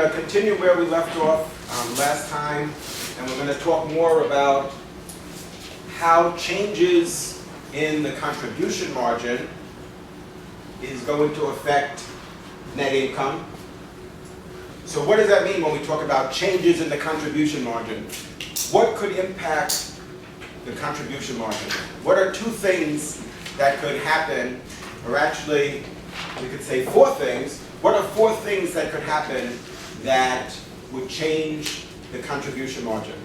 to continue where we left off last time, and we're going to talk more about how changes in the contribution margin is going to affect net income. So what does that mean when we talk about changes in the contribution margin? What could impact the contribution margin? What are two things that could happen, or actually we could say four things. What are four things that could happen that would change the contribution margin?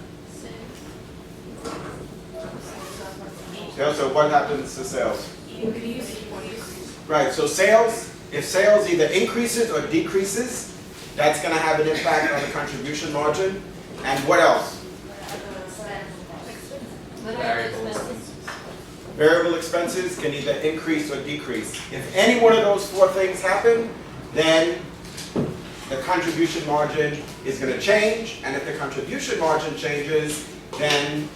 So what happens to sales? Right, so sales, if sales either increases or decreases, that's going to have an impact on the contribution margin. And what else? Variable expenses can either increase or decrease. If any one of those four things happen, then the contribution margin is going to change. And if the contribution margin changes, then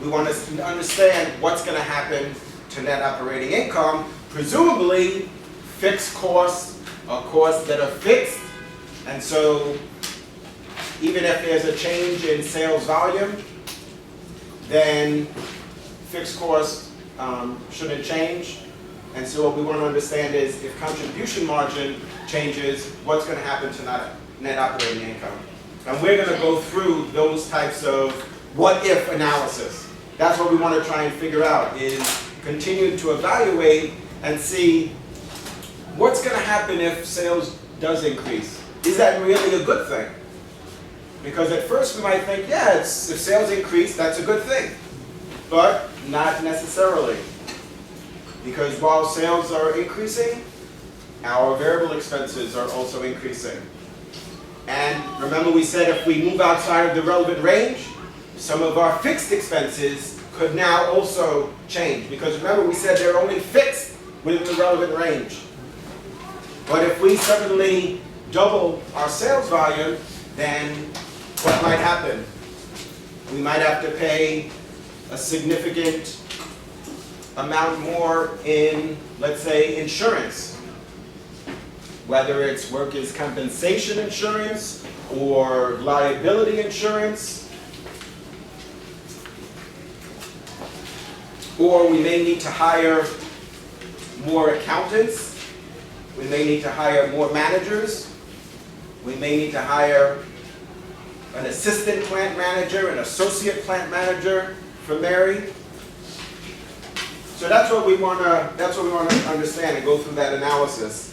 we want to understand what's going to happen to net operating income. Presumably, fixed costs are costs that are fixed. And so even if there's a change in sales volume, then fixed costs shouldn't change. And so what we want to understand is if contribution margin changes, what's going to happen to net operating income? And we're going to go through those types of what-if analysis. That's what we want to try and figure out, is continue to evaluate and see what's going to happen if sales does increase. Is that really a good thing? Because at first we might think, yeah, if sales increase, that's a good thing. But not necessarily. Because while sales are increasing, our variable expenses are also increasing. And remember we said if we move outside of the relevant range, some of our fixed expenses could now also change. Because remember we said they're only fixed within the relevant range. But if we suddenly double our sales volume, then what might happen? We might have to pay a significant amount more in, let's say, insurance. Whether it's workers' compensation insurance or liability insurance. Or we may need to hire more accountants. We may need to hire more managers. We may need to hire an assistant plant manager, an associate plant manager for Mary. So that's what we want to understand and go through that analysis.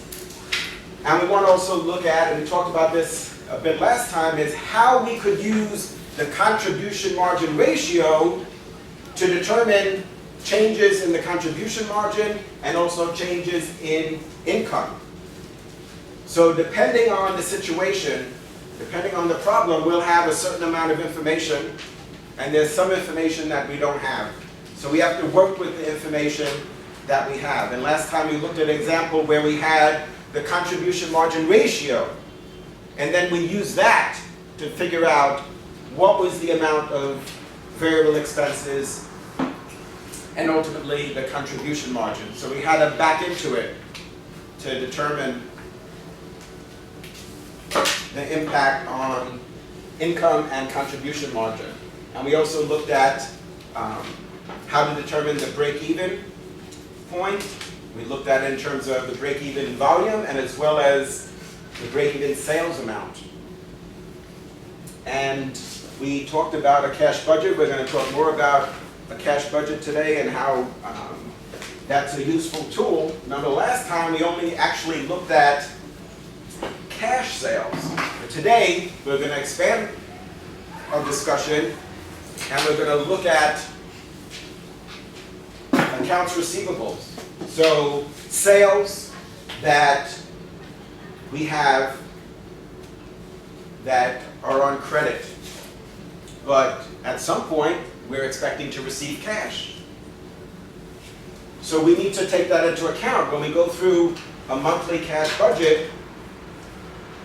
And we want to also look at, and we talked about this a bit last time, is how we could use the contribution margin ratio to determine changes in the contribution margin and also changes in income. So depending on the situation, depending on the problem, we'll have a certain amount of information, and there's some information that we don't have. So we have to work with the information that we have. And last time we looked at an example where we had the contribution margin ratio, and then we used that to figure out what was the amount of variable expenses and ultimately the contribution margin. So we had to back into it to determine the impact on income and contribution margin. And we also looked at how to determine the break-even point. We looked at it in terms of the break-even volume and as well as the break-even sales amount. And we talked about a cash budget. We're going to talk more about a cash budget today and how that's a useful tool. Remember last time we only actually looked at cash sales. But today we're going to expand our discussion and we're going to look at accounts receivables. So sales that we have that are on credit, but at some point we're expecting to receive cash. So we need to take that into account when we go through a monthly cash budget.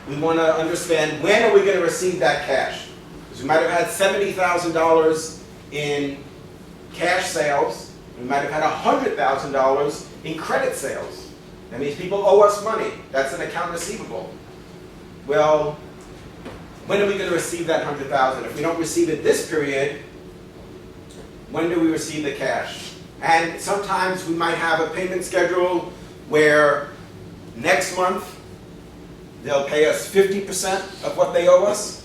We want to understand when are we going to receive that cash. Because we might have had $70,000 in cash sales. We might have had $100,000 in credit sales. That means people owe us money. That's an account receivable. well, when are we going to receive that $100,000? If we don't receive it this period, when do we receive the cash? And sometimes we might have a payment schedule where next month they'll pay us 50% of what they owe us,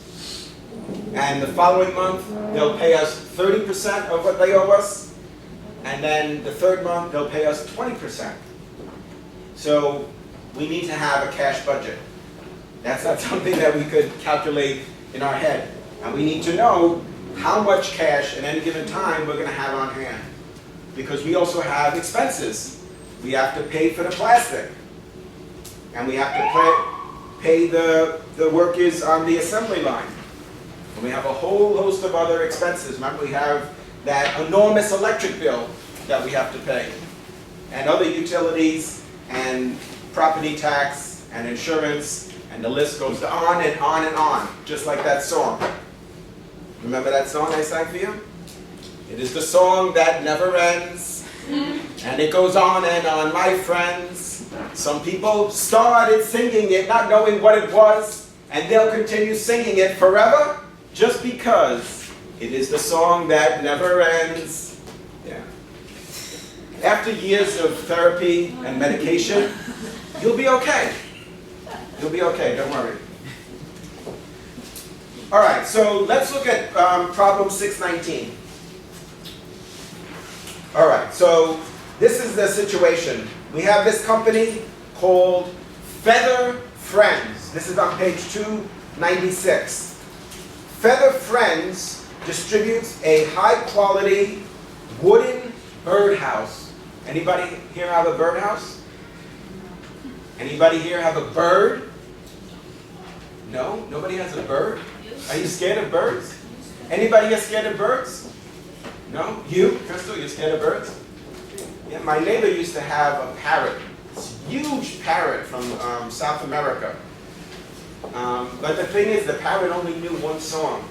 and the following month they'll pay us 30% of what they owe us, and then the third month they'll pay us 20%. So we need to have a cash budget. That's not something that we could calculate in our head. And we need to know how much cash at any given time we're going to have on hand. Because we also have expenses. We have to pay for the plastic. And we have to pay the workers on the assembly line. And we have a whole host of other expenses. Remember, we have that enormous electric bill that we have to pay. And other utilities, and property tax, and insurance, and the list goes on and on and on, just like that song. Remember that song I sang for you? It is the song that never ends, and it goes on and on, my friends. Some people started singing it not knowing what it was, and they'll continue singing it forever, just because it is the song that never ends. Yeah. After years of therapy and medication, you'll be okay. You'll be okay, don't worry. All right, so let's look at problem 619. All right, so this is the situation. We have this company called Feather Friends. This is on page 296. Feather Friends distributes a high-quality wooden birdhouse. Anybody here have a birdhouse? Anybody here have a bird? No? Nobody has a bird? Are you scared of birds? Anybody here scared of birds? No? You, Crystal, you're scared of birds? Yeah, my neighbor used to have a parrot. This huge parrot from South America. But the thing is, the parrot only knew one song.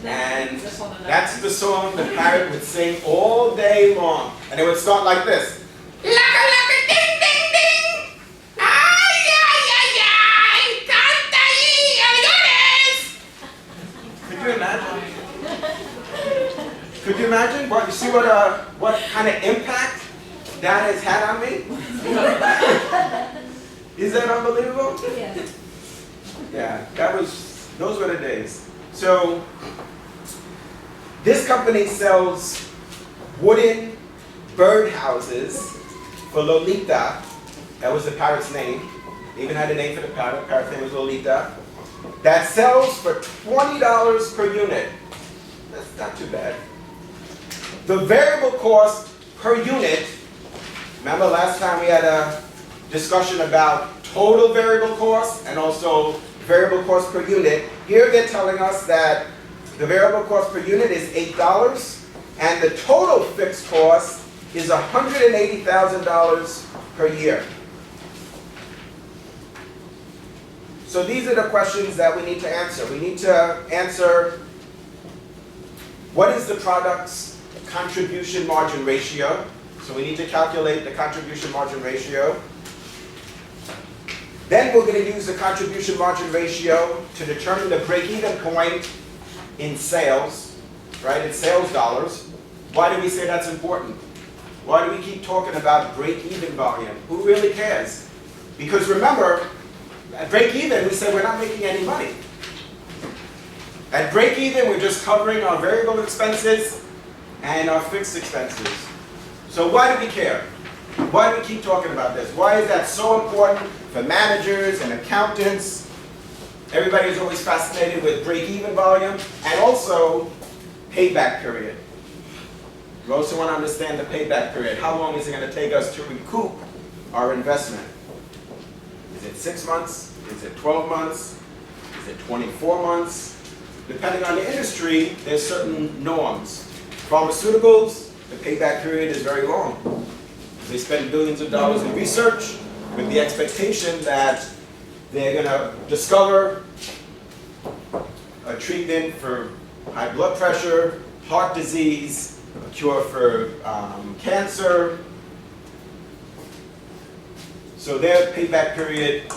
And that's the song the parrot would sing all day long. And it would start like this. Laka laka ding ding ding! Ay ay ay ay! Canta y ayores! Could you imagine? Could you imagine? What, you see what kind of impact that has had on me? Is that unbelievable? Yeah. Yeah, those were the days. So, this company sells wooden birdhouses for Lolita. That was the parrot's name. They even had a name for the parrot. Parrot's name was Lolita. That sells for $20 per unit. That's not too bad. The variable cost per unit, remember last time we had a discussion about total variable cost and also variable cost per unit. Here they're telling us that the variable cost per unit is $8 and the total fixed cost is $180,000 per year. So these are the questions that we need to answer. We need to answer, what is the product's contribution margin ratio? So we need to calculate the contribution margin ratio. Then we're going to use the contribution margin ratio to determine the break-even point in sales, right? In sales dollars. Why do we say that's important? Why do we keep talking about break-even volume? Who really cares? Because remember, at break-even, we say we're not making any money. At break-even, we're just covering our variable expenses and our fixed expenses. So why do we care? Why do we keep talking about this? Why is that so important for managers and accountants? Everybody is always fascinated with break-even volume and also payback period. We also want to understand the payback period. How long is it going to take us to recoup our investment? Is it 6 months? Is it 12 months? Is it 24 months? Depending on the industry, there's certain norms. Pharmaceuticals, the payback period is very long. They spend billions of dollars in research with the expectation that they're going to discover a treatment for high blood pressure, heart disease, a cure for cancer. So their payback period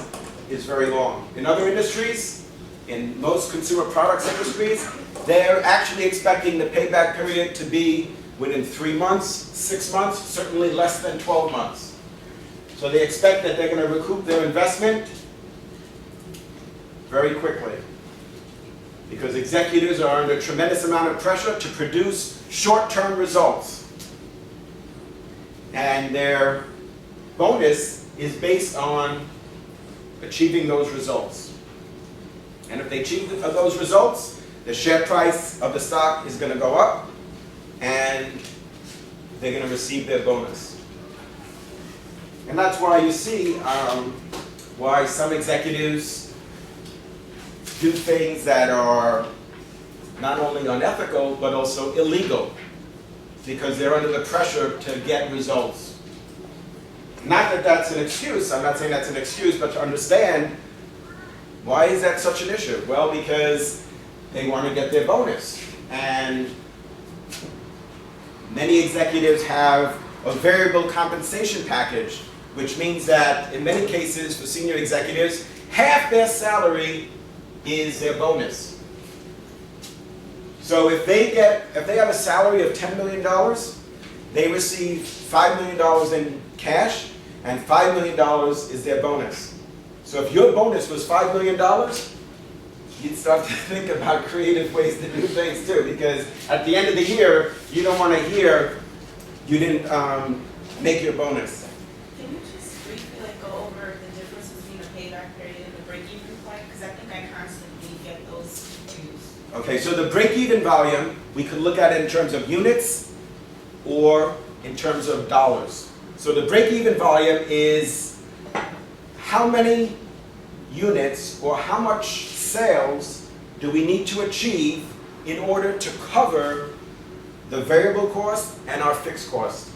is very long. In other industries, in most consumer products industries, they're actually expecting the payback period to be within 3 months, 6 months, certainly less than 12 months. So they expect that they're going to recoup their investment very quickly, because executives are under a tremendous amount of pressure to produce short-term results. And their bonus is based on achieving those results. And if they achieve those results, the share price of the stock is going to go up, and they're going to receive their bonus. And that's why you see why some executives do things that are not only unethical, but also illegal, because they're under the pressure to get results. Not that that's an excuse, I'm not saying that's an excuse, but to understand, why is that such an issue? Well, because they want to get their bonus. And many executives have a variable compensation package, which means that in many cases for senior executives, half their salary is their bonus. So if they have a salary of $10 million, they receive $5 million in cash, and $5 million is their bonus. So if your bonus was $5 million, you'd start to think about creative ways to do things too, because at the end of the year, you don't want to hear you didn't make your bonus. Can you just briefly go over the difference between a payback period and the break-even point? Because I think I constantly get those confused. Okay, so the break-even volume, we could look at it in terms of units or in terms of dollars. So the break-even volume is how many units or how much sales do we need to achieve in order to cover the variable cost and our fixed cost.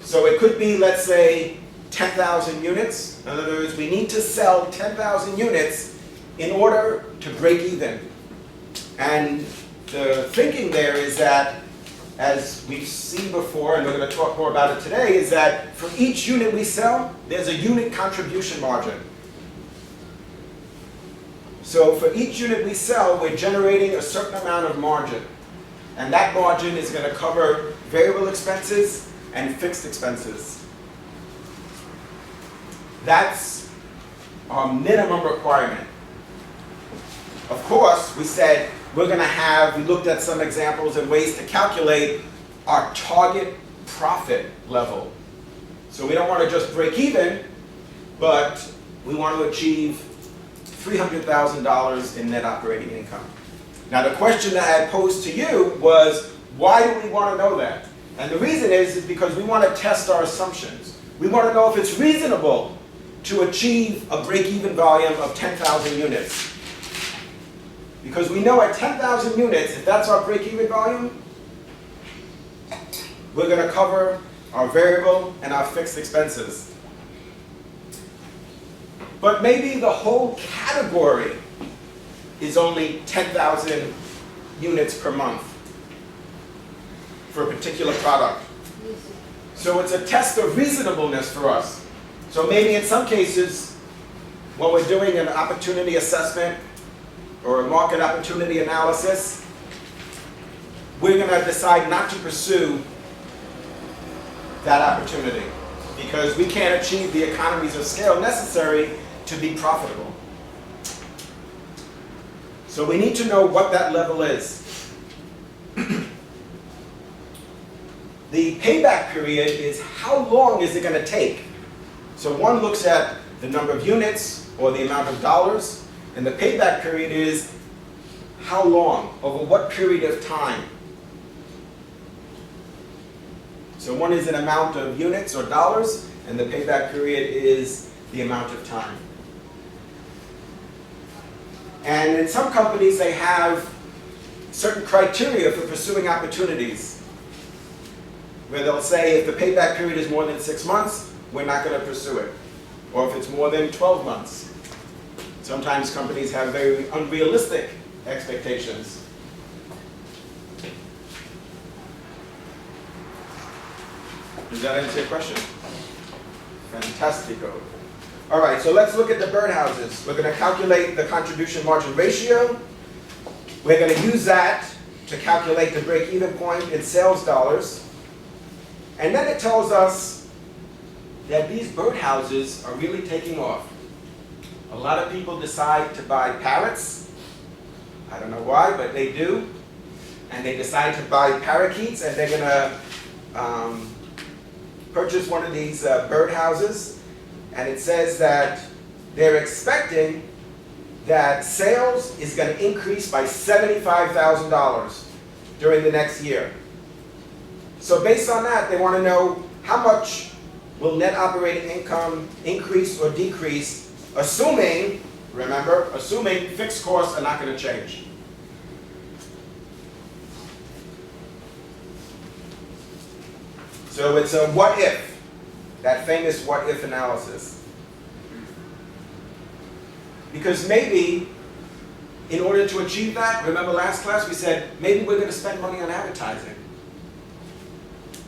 So it could be, let's say, 10,000 units. In other words, we need to sell 10,000 units in order to break even. And the thinking there is that, as we've seen before, and we're going to talk more about it today, is that for each unit we sell, there's a unit contribution margin. So for each unit we sell, we're generating a certain amount of margin. And that margin is going to cover variable expenses and fixed expenses. That's our minimum requirement. Of course, we said we looked at some examples and ways to calculate our target profit level. So we don't want to just break even, but we want to achieve $300,000 in net operating income. Now the question that I posed to you was, why do we want to know that? And the reason is because we want to test our assumptions. We want to know if it's reasonable to achieve a break-even volume of 10,000 units. Because we know at 10,000 units, if that's our break-even volume, we're going to cover our variable and our fixed expenses. But maybe the whole category is only 10,000 units per month for a particular product. So it's a test of reasonableness for us. So maybe in some cases, when we're doing an opportunity assessment or a market opportunity analysis, we're going to decide not to pursue that opportunity because we can't achieve the economies of scale necessary to be profitable. So we need to know what that level is. The payback period is how long is it going to take? So one looks at the number of units or the amount of dollars, and the payback period is how long, over what period of time. So one is an amount of units or dollars, and the payback period is the amount of time. And in some companies, they have certain criteria for pursuing opportunities, where they'll say if the payback period is more than 6 months, we're not going to pursue it. Or if it's more than 12 months. Sometimes companies have very unrealistic expectations. Does that answer your question? Fantastico. All right, so let's look at the birdhouses. We're going to calculate the contribution margin ratio. We're going to use that to calculate the break-even point in sales dollars. And then it tells us that these birdhouses are really taking off. A lot of people decide to buy parrots. I don't know why, but they do. And they decide to buy parakeets, and they're going to purchase one of these birdhouses. And it says that they're expecting that sales is going to increase by $75,000 during the next year. So based on that, they want to know how much will net operating income increase or decrease, assuming, remember, assuming fixed costs are not going to change. So it's a what if, that famous what if analysis. Because maybe, in order to achieve that, remember last class we said, maybe we're going to spend money on advertising.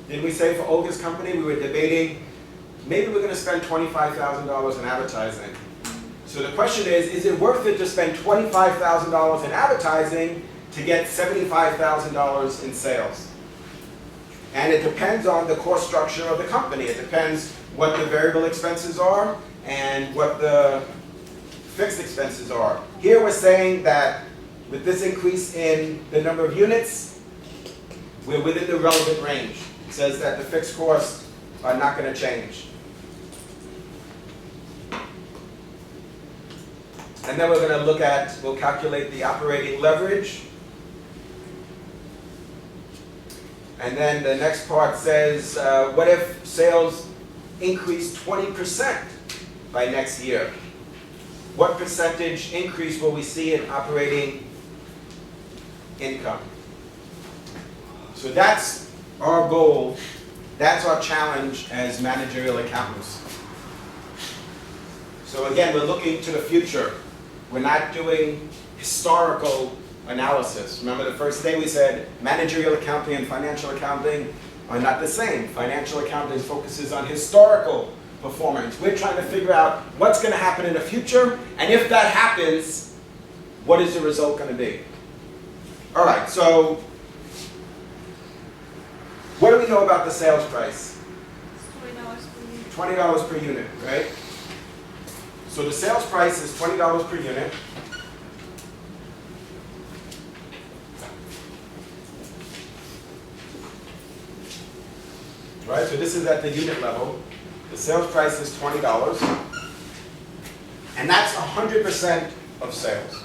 Didn't we say for Olga's company, we were debating, maybe we're going to spend $25,000 in advertising. So the question is it worth it to spend $25,000 in advertising to get $75,000 in sales? And it depends on the cost structure of the company. It depends what the variable expenses are and what the fixed expenses are. Here we're saying that with this increase in the number of units, we're within the relevant range. It says that the fixed costs are not going to change. And then we're going to look at, we'll calculate the operating leverage. And then the next part says, what if sales increase 20% by next year? What percentage increase will we see in operating income? So that's our goal. That's our challenge as managerial accountants. So again, we're looking to the future. We're not doing historical analysis. Remember the first day we said managerial accounting and financial accounting are not the same. Financial accounting focuses on historical performance. We're trying to figure out what's going to happen in the future, and if that happens, what is the result going to be? All right, so what do we know about the sales price? $20 per unit, right? So the sales price is $20 per unit. Right, so this is at the unit level. The sales price is $20. And that's 100% of sales.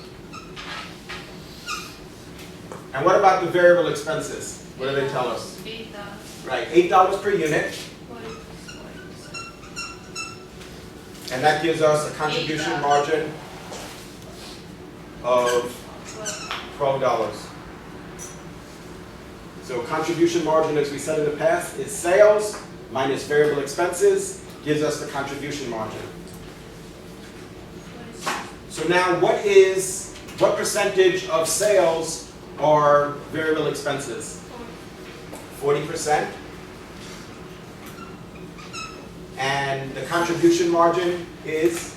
And what about the variable expenses? What do they tell us? $8. Right, $8 per unit. And that gives us a contribution margin of $12. So contribution margin, as we said in the past, is sales minus variable expenses, gives us the contribution margin. So now what percentage of sales are variable expenses? 40%. And the contribution margin is,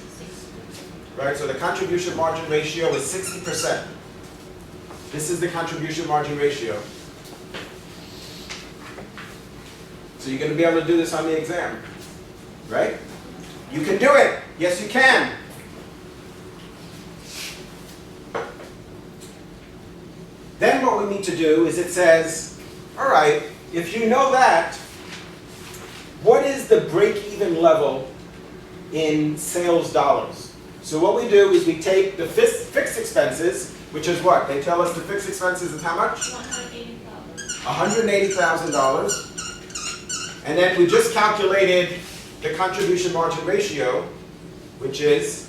right, so the contribution margin ratio is 60%. This is the contribution margin ratio. So you're going to be able to do this on the exam, right? You can do it. Yes, you can. Then what we need to do is it says, all right, if you know that, what is the break-even level in sales dollars? So what we do is we take the fixed expenses, which is what? They tell us the fixed expenses is how much? $180,000. And then we just calculated the contribution margin ratio, which is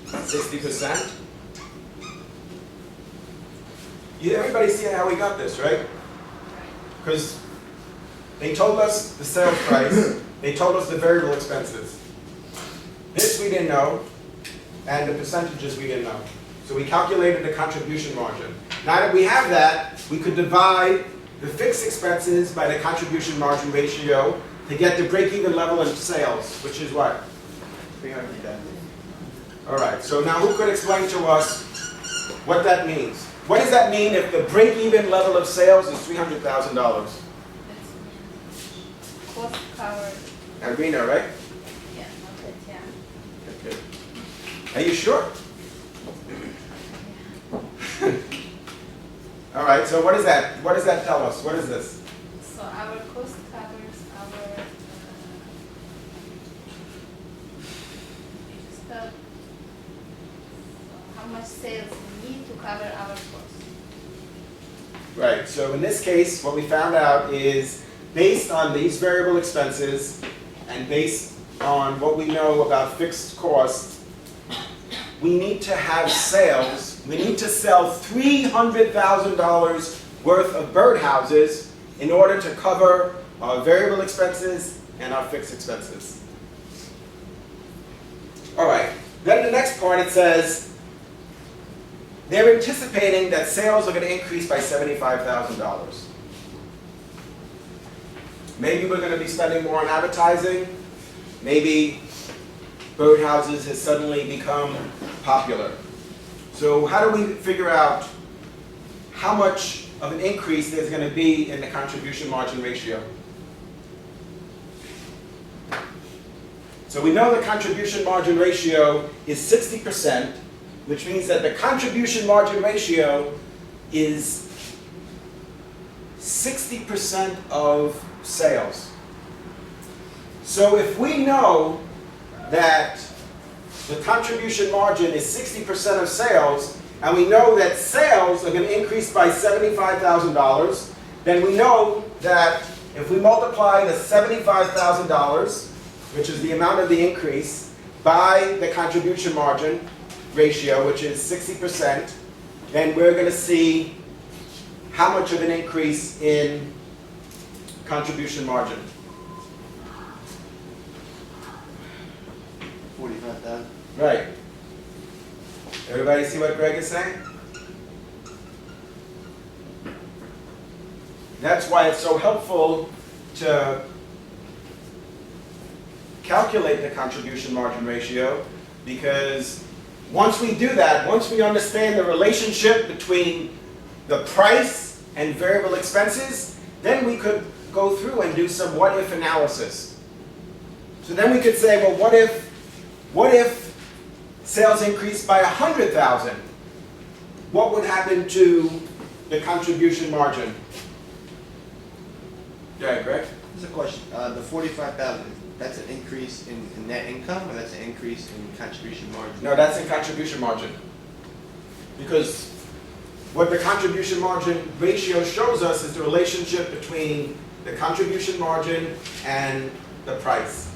60%. Everybody see how we got this, right? Because they told us the sales price, they told us the variable expenses. This we didn't know, and the percentages we didn't know. So we calculated the contribution margin. Now that we have that, we could divide the fixed expenses by the contribution margin ratio to get the break-even level in sales, which is what? 300,000. All right, so now who could explain to us what that means? What does that mean if the break-even level of sales is $300,000? Cost covered. Irina, right? Yeah, okay, yeah. Okay. Are you sure? All right, so what is that? What does that tell us? What is this? So our cost covers our, so how much sales we need to cover our costs. Right, so in this case, what we found out is based on these variable expenses and based on what we know about fixed costs, we need to have sales. We need to sell $300,000 worth of birdhouses in order to cover our variable expenses and our fixed expenses. All right, then in the next part it says, they're anticipating that sales are going to increase by $75,000. Maybe we're going to be spending more on advertising. Maybe birdhouses has suddenly become popular. So how do we figure out how much of an increase there's going to be in the contribution margin ratio? So we know the contribution margin ratio is 60%, which means that the contribution margin ratio is 60% of sales. So if we know that the contribution margin is 60% of sales, and we know that sales are going to increase by $75,000, then we know that if we multiply the $75,000, which is the amount of the increase, by the contribution margin ratio, which is 60%, then we're going to see how much of an increase in contribution margin. 45,000. Right. Everybody see what Greg is saying? That's why it's so helpful to calculate the contribution margin ratio, because once we do that, once we understand the relationship between the price and variable expenses, then we could go through and do some what-if analysis. So then we could say, well, what if sales increased by 100,000? What would happen to the contribution margin? Yeah, Greg? Here's a question. The 45,000, that's an increase in net income, or that's an increase in contribution margin? No, that's in contribution margin. Because what the contribution margin ratio shows us is the relationship between the contribution margin and the price.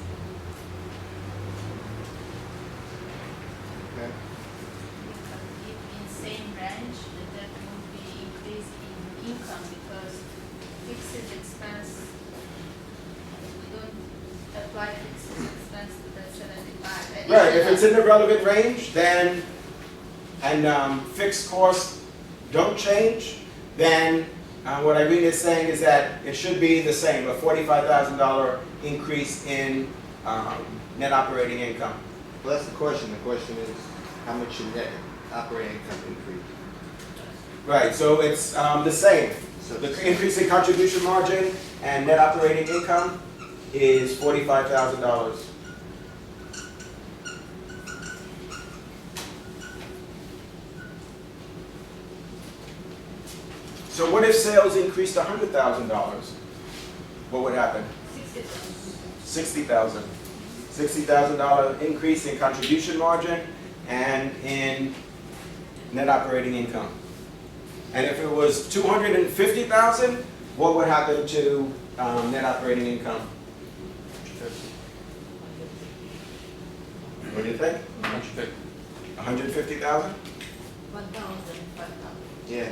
Okay. If in same range, that would be increase in income, because fixed expense, we don't apply fixed expense to the 75. Right, if it's in the relevant range, then, and fixed costs don't change, then what Irene is saying is that it should be the same, a $45,000 increase in net operating income. Well, that's the question. The question is, how much should net operating income increase? Right, so it's the same. So The increase in contribution margin and net operating income is $45,000. So what if sales increased $100,000? What would happen? 60,000. $60,000 increase in contribution margin and in net operating income. And if it was 250,000, what would happen to net operating income? What do you think? 150. 150,000? 1,000, 5,000. Yeah,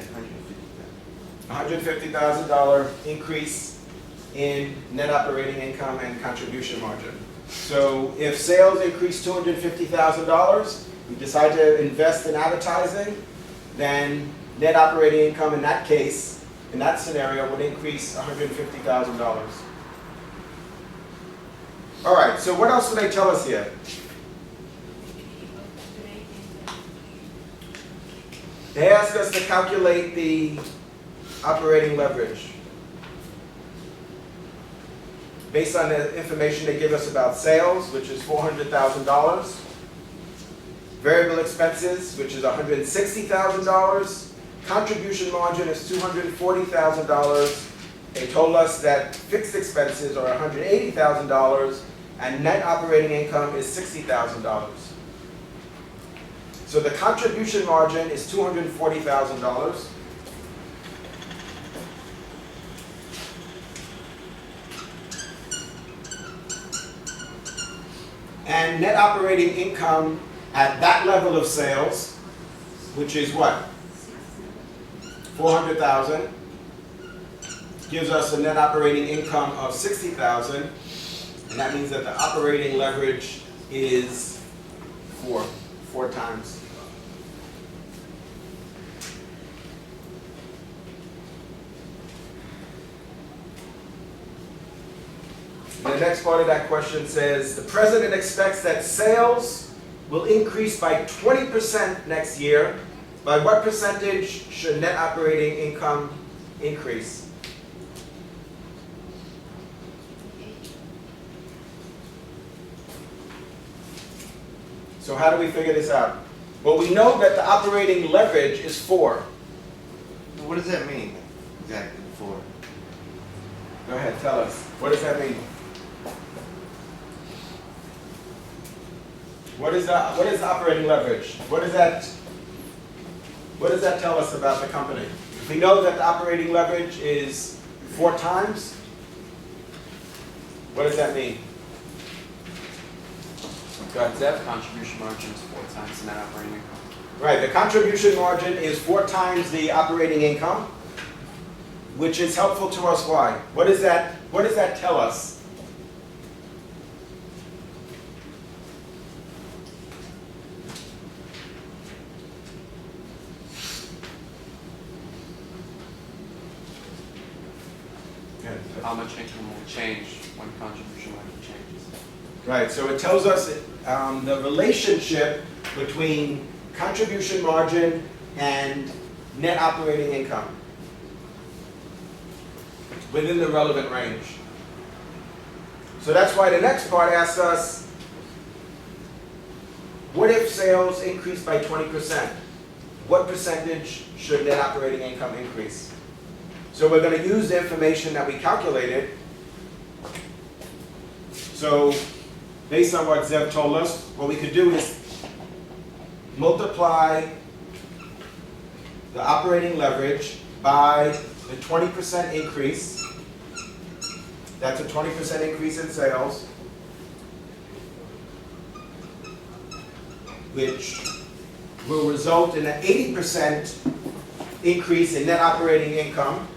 150,000. $150,000 increase in net operating income and contribution margin. So if sales increase $250,000, we decide to invest in advertising, then net operating income in that case, in that scenario, would increase $150,000. All right, so what else do they tell us here? They ask us to calculate the operating leverage based on the information they give us about sales, which is $400,000, variable expenses, which is $160,000, contribution margin is $240,000. They told us that fixed expenses are $180,000, and net operating income is $60,000. So the contribution margin is $240,000. And net operating income at that level of sales, which is what? 400,000, gives us a net operating income of 60,000, and that means that the operating leverage is four times. The next part of that question says, the president expects that sales will increase by 20% next year. By what percentage should net operating income increase? So how do we figure this out? Well, we know that the operating leverage is 4. What does that mean exactly, 4? Go ahead, tell us. What does that mean? What is the operating leverage? What does that tell us about the company? If we know that the operating leverage is 4 times, what does that mean? Go ahead. That contribution margin is 4 times the net operating income. Right, the contribution margin is 4 times the operating income, which is helpful to us. Why? What does that tell us? How much income will change when contribution margin changes? Right, so it tells us the relationship between contribution margin and net operating income within the relevant range. So that's why the next part asks us, what if sales increase by 20%? What percentage should net operating income increase? So we're going to use the information that we calculated. So based on what Zev told us, what we could do is multiply the operating leverage by the 20% increase. That's a 20% increase in sales, which will result in an 80% increase in net operating income.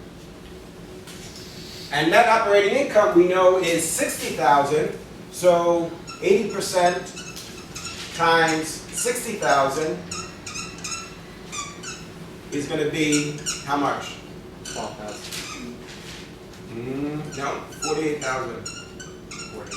And net operating income we know is 60,000, so 80% times 60,000 is going to be how much? 12,000. No, 48,000. 40.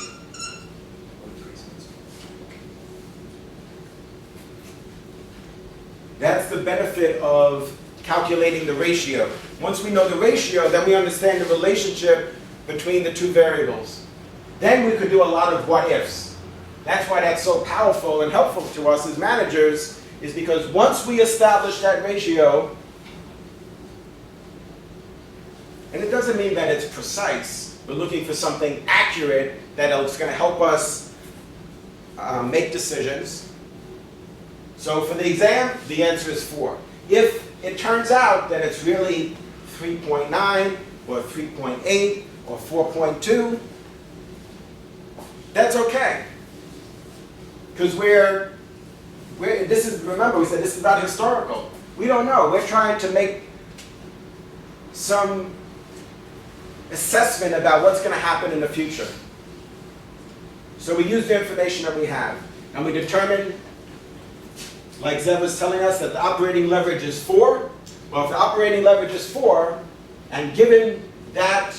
That's the benefit of calculating the ratio. Once we know the ratio, then we understand the relationship between the two variables. Then we could do a lot of what ifs. That's why that's so powerful and helpful to us as managers, is because once we establish that ratio, and it doesn't mean that it's precise, we're looking for something accurate that's going to help us make decisions. So for the exam, the answer is 4. If it turns out that it's really 3.9 or 3.8 or 4.2, that's okay. Because remember we said this is not historical. We don't know. We're trying to make some assessment about what's going to happen in the future. So we use the information that we have, and we determine, like Zev was telling us, that the operating leverage is 4. Well, if the operating leverage is 4, and given that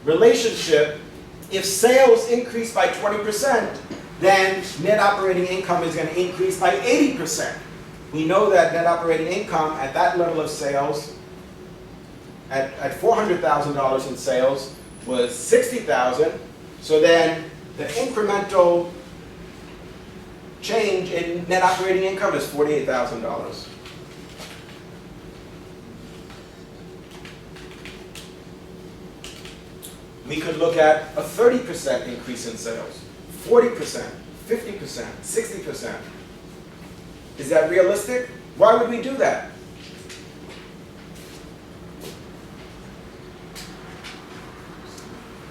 relationship, if sales increase by 20%, then net operating income is going to increase by 80%. we know that net operating income at that level of sales, at $400,000 in sales, was $60,000. So then the incremental change in net operating income is $48,000. We could look at a 30% increase in sales, 40%, 50%, 60%. Is that realistic? Why would we do that?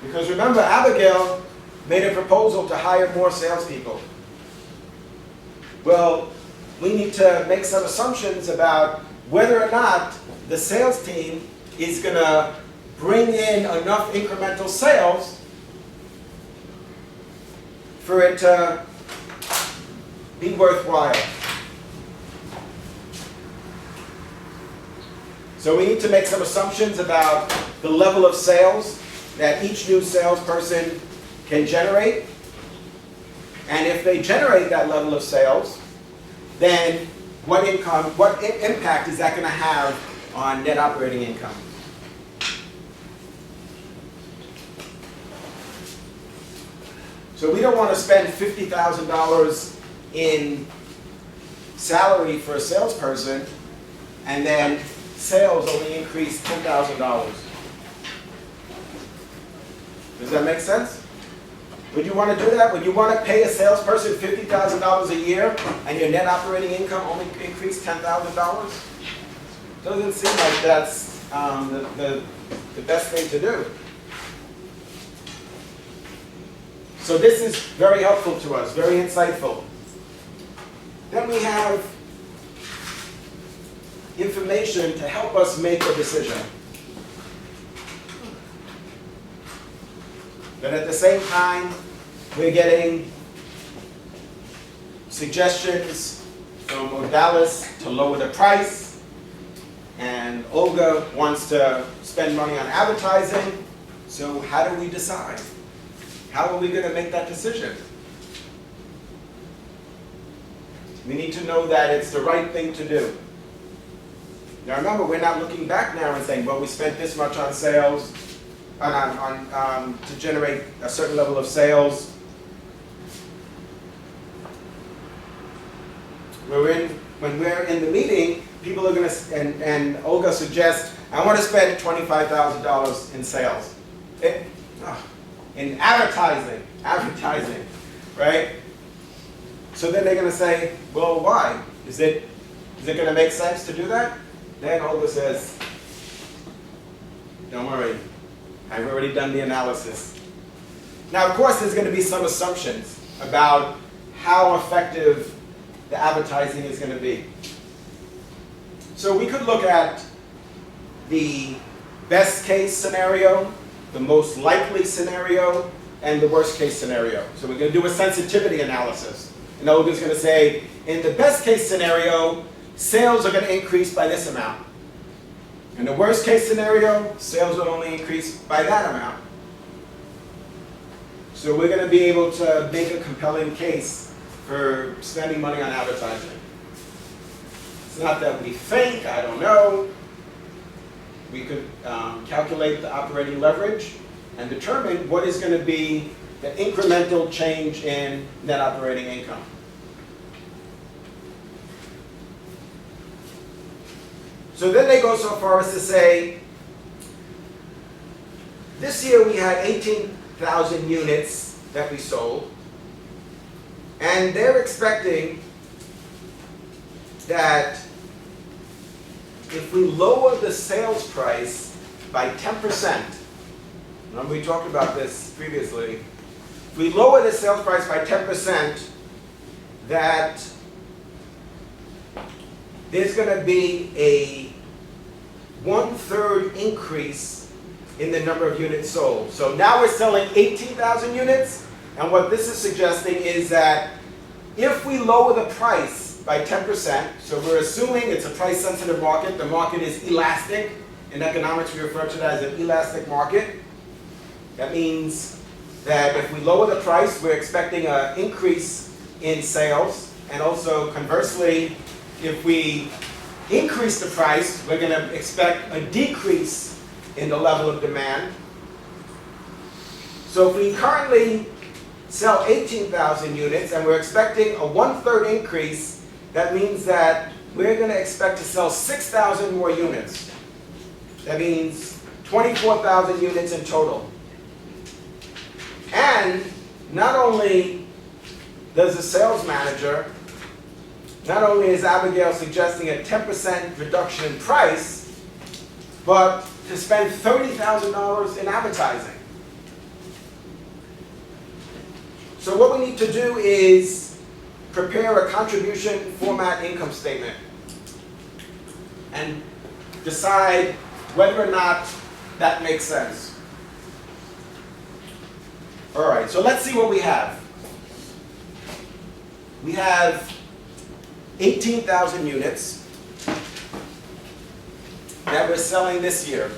Because remember, Abigail made a proposal to hire more salespeople. Well, we need to make some assumptions about whether or not the sales team is going to bring in enough incremental sales for it to be worthwhile. So we need to make some assumptions about the level of sales that each new salesperson can generate. And if they generate that level of sales, then what impact is that going to have on net operating income? So we don't want to spend $50,000 in salary for a salesperson and then sales only increase $10,000. Does that make sense? Would you want to do that? Would you want to pay a salesperson $50,000 a year and your net operating income only increase $10,000? Doesn't seem like that's the best thing to do. So this is very helpful to us, very insightful. Then we have information to help us make a decision. But at the same time, we're getting suggestions from Odalis to lower the price, and Olga wants to spend money on advertising. So how do we decide? How are we going to make that decision? We need to know that it's the right thing to do. Now remember, we're not looking back now and saying, well, we spent this much on sales, to generate a certain level of sales. When we're in the meeting, people are going to, and Olga suggests, I want to spend $25,000 in sales. In advertising, right? So then they're going to say, well, why? Is it going to make sense to do that? Then Olga says, don't worry, I've already done the analysis. Now, of course, there's going to be some assumptions about how effective the advertising is going to be. So we could look at the best case scenario, the most likely scenario, and the worst case scenario. So we're going to do a sensitivity analysis. And Olga's going to say, in the best case scenario, sales are going to increase by this amount. In the worst case scenario, sales will only increase by that amount. So we're going to be able to make a compelling case for spending money on advertising. It's not that we think, I don't know. We could calculate the operating leverage and determine what is going to be the incremental change in net operating income. So then they go so far as to say, this year we had 18,000 units that we sold, and they're expecting that if we lower the sales price by 10%, remember we talked about this previously, if we lower the sales price by 10%, that there's going to be a 1/3 increase in the number of units sold. So now we're selling 18,000 units, and what this is suggesting is that if we lower the price by 10%, so we're assuming it's a price-sensitive market, the market is elastic. In economics, we refer to that as an elastic market. That means that if we lower the price, we're expecting an increase in sales, and also conversely, if we increase the price, we're going to expect a decrease in the level of demand. So if we currently sell 18,000 units and we're expecting a 1/3 increase, that means that we're going to expect to sell 6,000 more units. That means 24,000 units in total. And not only does the sales manager, not only is Abigail suggesting a 10% reduction in price, but to spend $30,000 in advertising. So what we need to do is prepare a contribution format income statement and decide whether or not that makes sense. All right, so let's see what we have. We have 18,000 units that we're selling this year.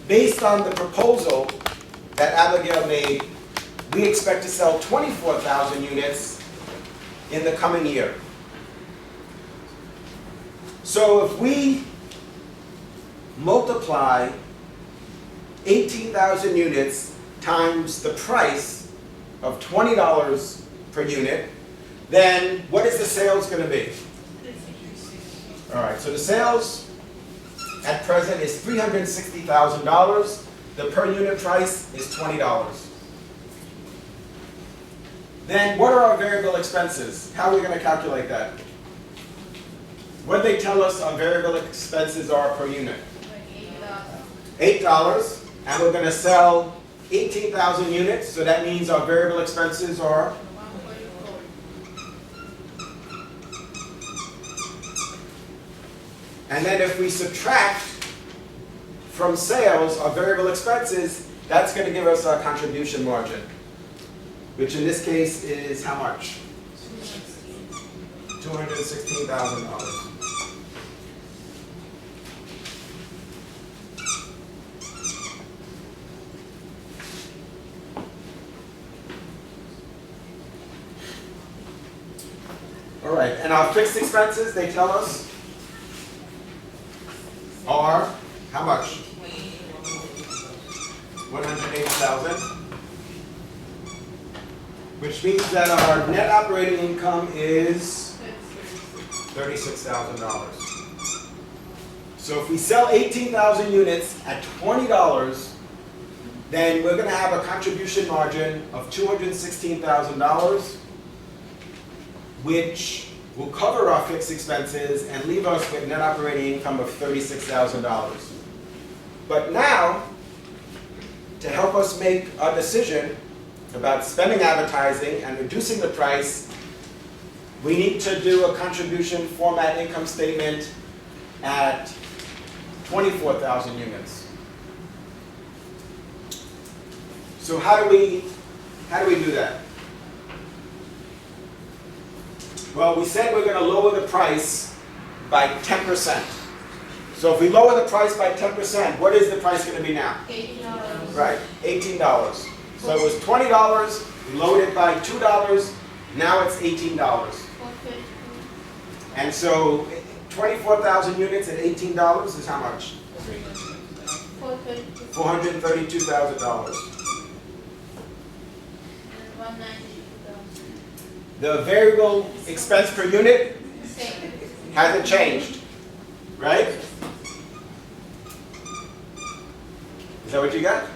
Based on the proposal that Abigail made, we expect to sell 24,000 units in the coming year. So if we multiply 18,000 units times the price of $20 per unit, then what is the sales going to be? All right, so the sales at present is $360,000. The per unit price is $20. Then what are our variable expenses? How are we going to calculate that? What do they tell us our variable expenses are per unit? $8. And we're going to sell 18,000 units, so that means our variable expenses are and then if we subtract from sales our variable expenses, that's going to give us our contribution margin, which in this case is how much? $216,000. All right, and our fixed expenses, they tell us, are how much? 180,000, which means that our net operating income is $36,000. So if we sell 18,000 units at $20, then we're going to have a contribution margin of $216,000, which will cover our fixed expenses and leave us with net operating income of $36,000. But now, to help us make a decision about spending advertising and reducing the price, we need to do a contribution format income statement at 24,000 units. So how do we do that? Well, we said we're going to lower the price by 10%. So if we lower the price by 10%, what is the price going to be now? $18. Right, $18. So it was $20, we lowered it by $2, now it's $18. And so 24,000 units at $18 is how much? $432,000. The variable expense per unit hasn't changed, right? Is that what you got?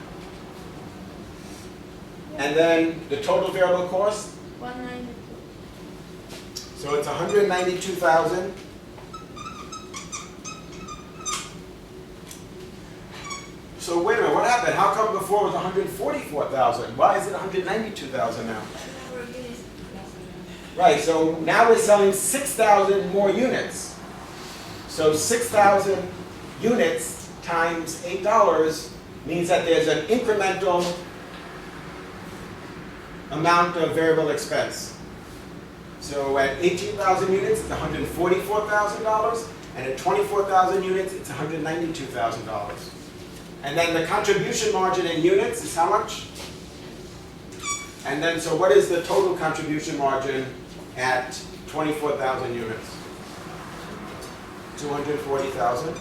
And then the total variable cost? 192. So it's 192,000. So wait a minute, what happened? How come before it was 144,000? Why is it 192,000 now? Right, so now we're selling 6,000 more units. So 6,000 units times $8 means that there's an incremental amount of variable expense. So at 18,000 units, it's $144,000, and at 24,000 units, it's $192,000. And then the contribution margin in units is how much? And then, so what is the total contribution margin at 24,000 units. 240,000.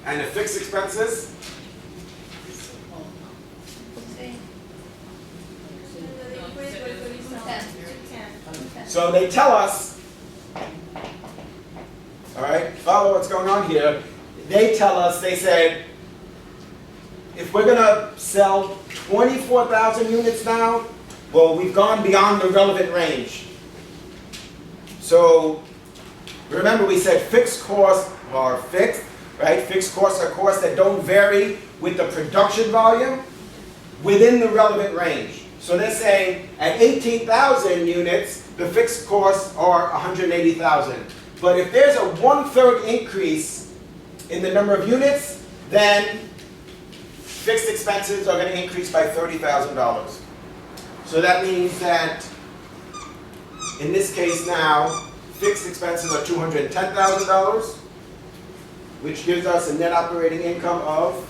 And the fixed expenses, Same. so they tell us, all right, follow what's going on here. They tell us, they said, if we're gonna sell 24,000 units now, well, we've gone beyond the relevant range. So, remember we said fixed costs are fixed, right? Fixed costs are costs that don't vary with the production volume within the relevant range. So they're saying at 18,000 units, the fixed costs are 180,000. But if there's a 1/3 increase in the number of units, then fixed expenses are going to increase by $30,000. So that means that in this case now, fixed expenses are $210,000, which gives us a net operating income of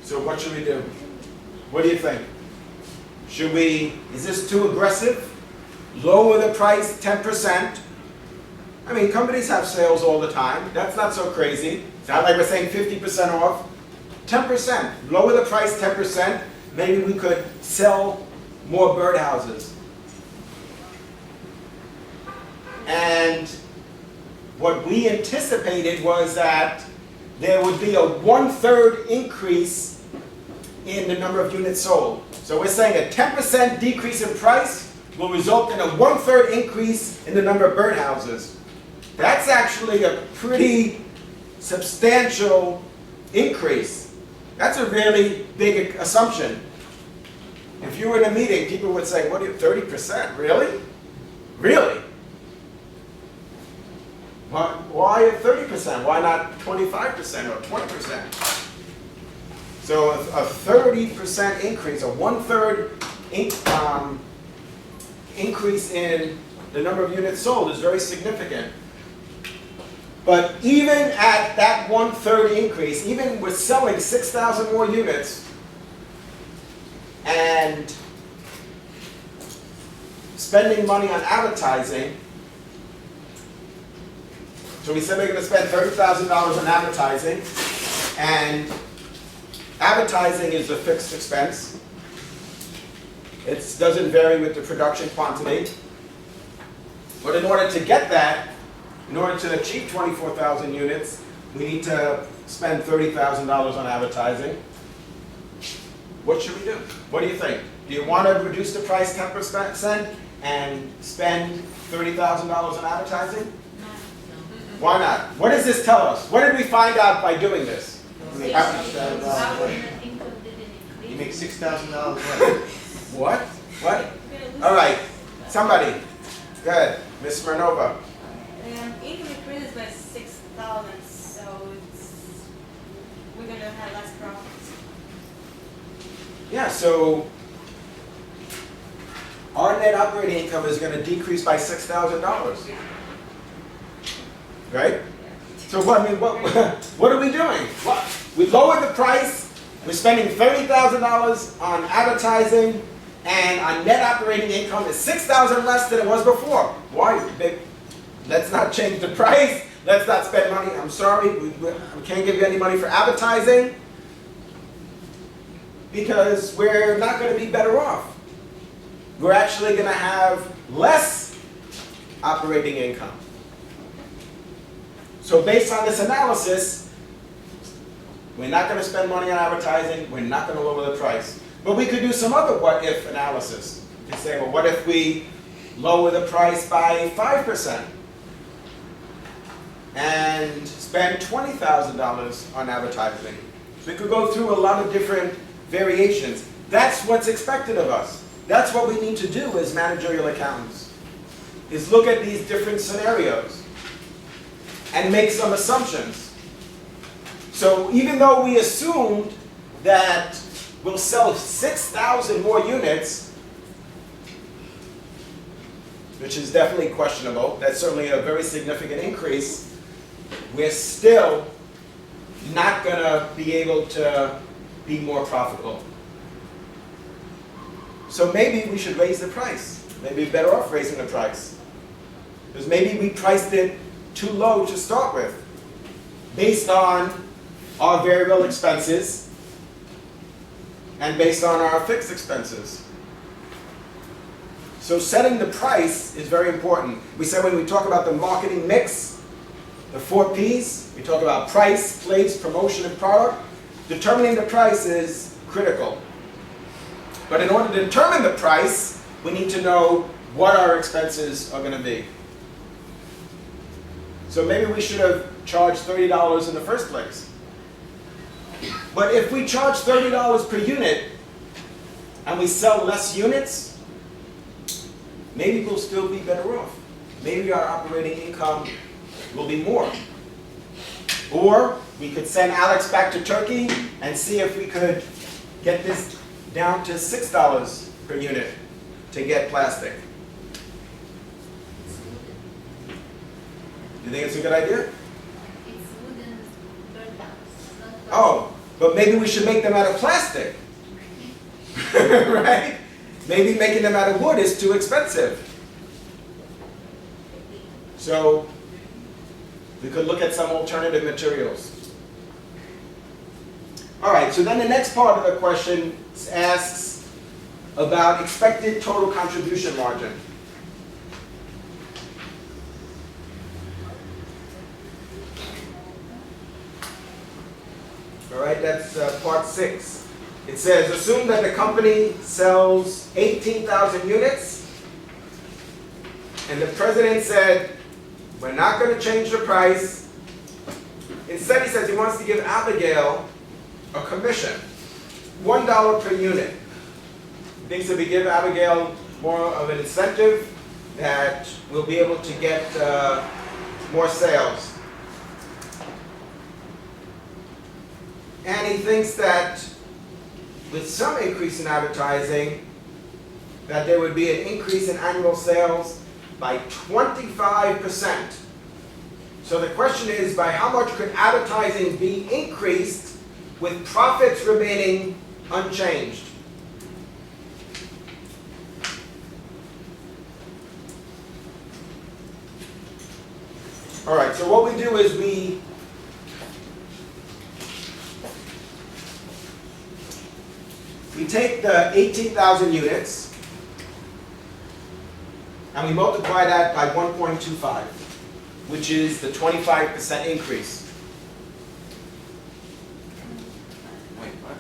So what should we do? What do you think? Should we, is this too aggressive? Lower the price 10%? I mean, companies have sales all the time. That's not so crazy. It's not like we're saying 50% off. 10%. Lower the price 10%. Maybe we could sell more birdhouses. And what we anticipated was that there would be a 1/3 increase in the number of units sold. So we're saying a 10% decrease in price will result in a 1/3 increase in the number of birdhouses. That's actually a pretty substantial increase. That's a really big assumption. If you were in a meeting, people would say, what are you, 30%? Really? Really? Why 30%? Why not 25% or 20%? So a 30% increase, a 1/3 increase in the number of units sold is very significant. But even at that 1/3 increase, even with selling 6,000 more units and spending money on advertising, so we said we're going to spend $30,000 on advertising, and advertising is a fixed expense. It doesn't vary with the production quantity. But in order to get that, in order to achieve 24,000 units, we need to spend $30,000 on advertising. What should we do? What do you think? Do you want to reduce the price 10% and spend $30,000 on advertising? Why not? What does this tell us? What did we find out by doing this? Our net income didn't You increase. make $6,000 less. What? What? All right. Somebody. Go ahead. Ms. Smirnova. Income increases by 6,000, so we're gonna have less profits. Yeah, so our net operating income is going to decrease by $6,000. Right? So what are we doing? What? We lowered the price, we're spending $30,000 on advertising, and our net operating income is $6,000 less than it was before. Why? Let's not change the price. Let's not spend money. I'm sorry, we can't give you any money for advertising because we're not going to be better off. We're actually going to have less operating income. So based on this analysis, we're not going to spend money on advertising, we're not going to lower the price. But we could do some other what-if analysis. You could say, well, what if we lower the price by 5% and spend $20,000 on advertising? So we could go through a lot of different variations. That's what's expected of us. That's what we need to do as managerial accountants, is look at these different scenarios and make some assumptions. So even though we assumed that we'll sell 6,000 more units, which is definitely questionable, that's certainly a very significant increase, we're still not gonna be able to be more profitable. So maybe we should raise the price. Maybe we're better off raising the price. Because maybe we priced it too low to start with, based on our variable expenses and based on our fixed expenses. So setting the price is very important. We said when we talk about the marketing mix, the 4 Ps, we talk about price, place, promotion, and product. Determining the price is critical. But in order to determine the price, we need to know what our expenses are going to be. So maybe we should have charged $30 in the first place. But if we charge $30 per unit and we sell less units, maybe we'll still be better off. Maybe our operating income will be more. Or we could send Alex back to Turkey and see if we could get this down to $6 per unit to get plastic. It's wooden. You think it's a good idea? It's wooden burnouts, not plastic. Oh, but maybe we should make them out of plastic. Right? Maybe making them out of wood is too expensive. So we could look at some alternative materials. All right, so then the next part of the question asks about expected total contribution margin. All right, that's part 6. It says, assume that the company sells 18,000 units, and the president said, we're not going to change the price. Instead, he says he wants to give Abigail a commission, $1 per unit. He thinks if we give Abigail more of an incentive, that we'll be able to get more sales. And he thinks that with some increase in advertising, that there would be an increase in annual sales by 25%. So the question is, by how much could advertising be increased with profits remaining unchanged? All right, so what we do is we take the 18,000 units and we multiply that by 1.25, which is the 25% increase. Wait, what?